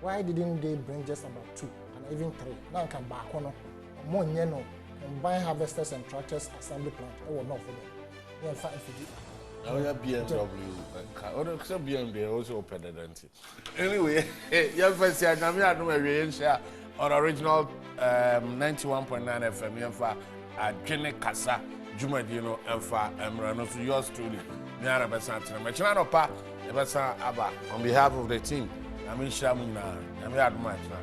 Why didn't they bring just about 2 and even 3? Now can back one more combine harvesters and tractors assembly plant. It will not for them. In fact, if you BMW. BMW also open it. Anyway, young friends, I know a share on original 91.9 FM. Yamfa Adwene Kasa Jumadino Emfa Emrano to yours truly. Nyara Besantina. Machana pa Ebasa Aba on behalf of the team. I mean Shamuna. I mean Admachna.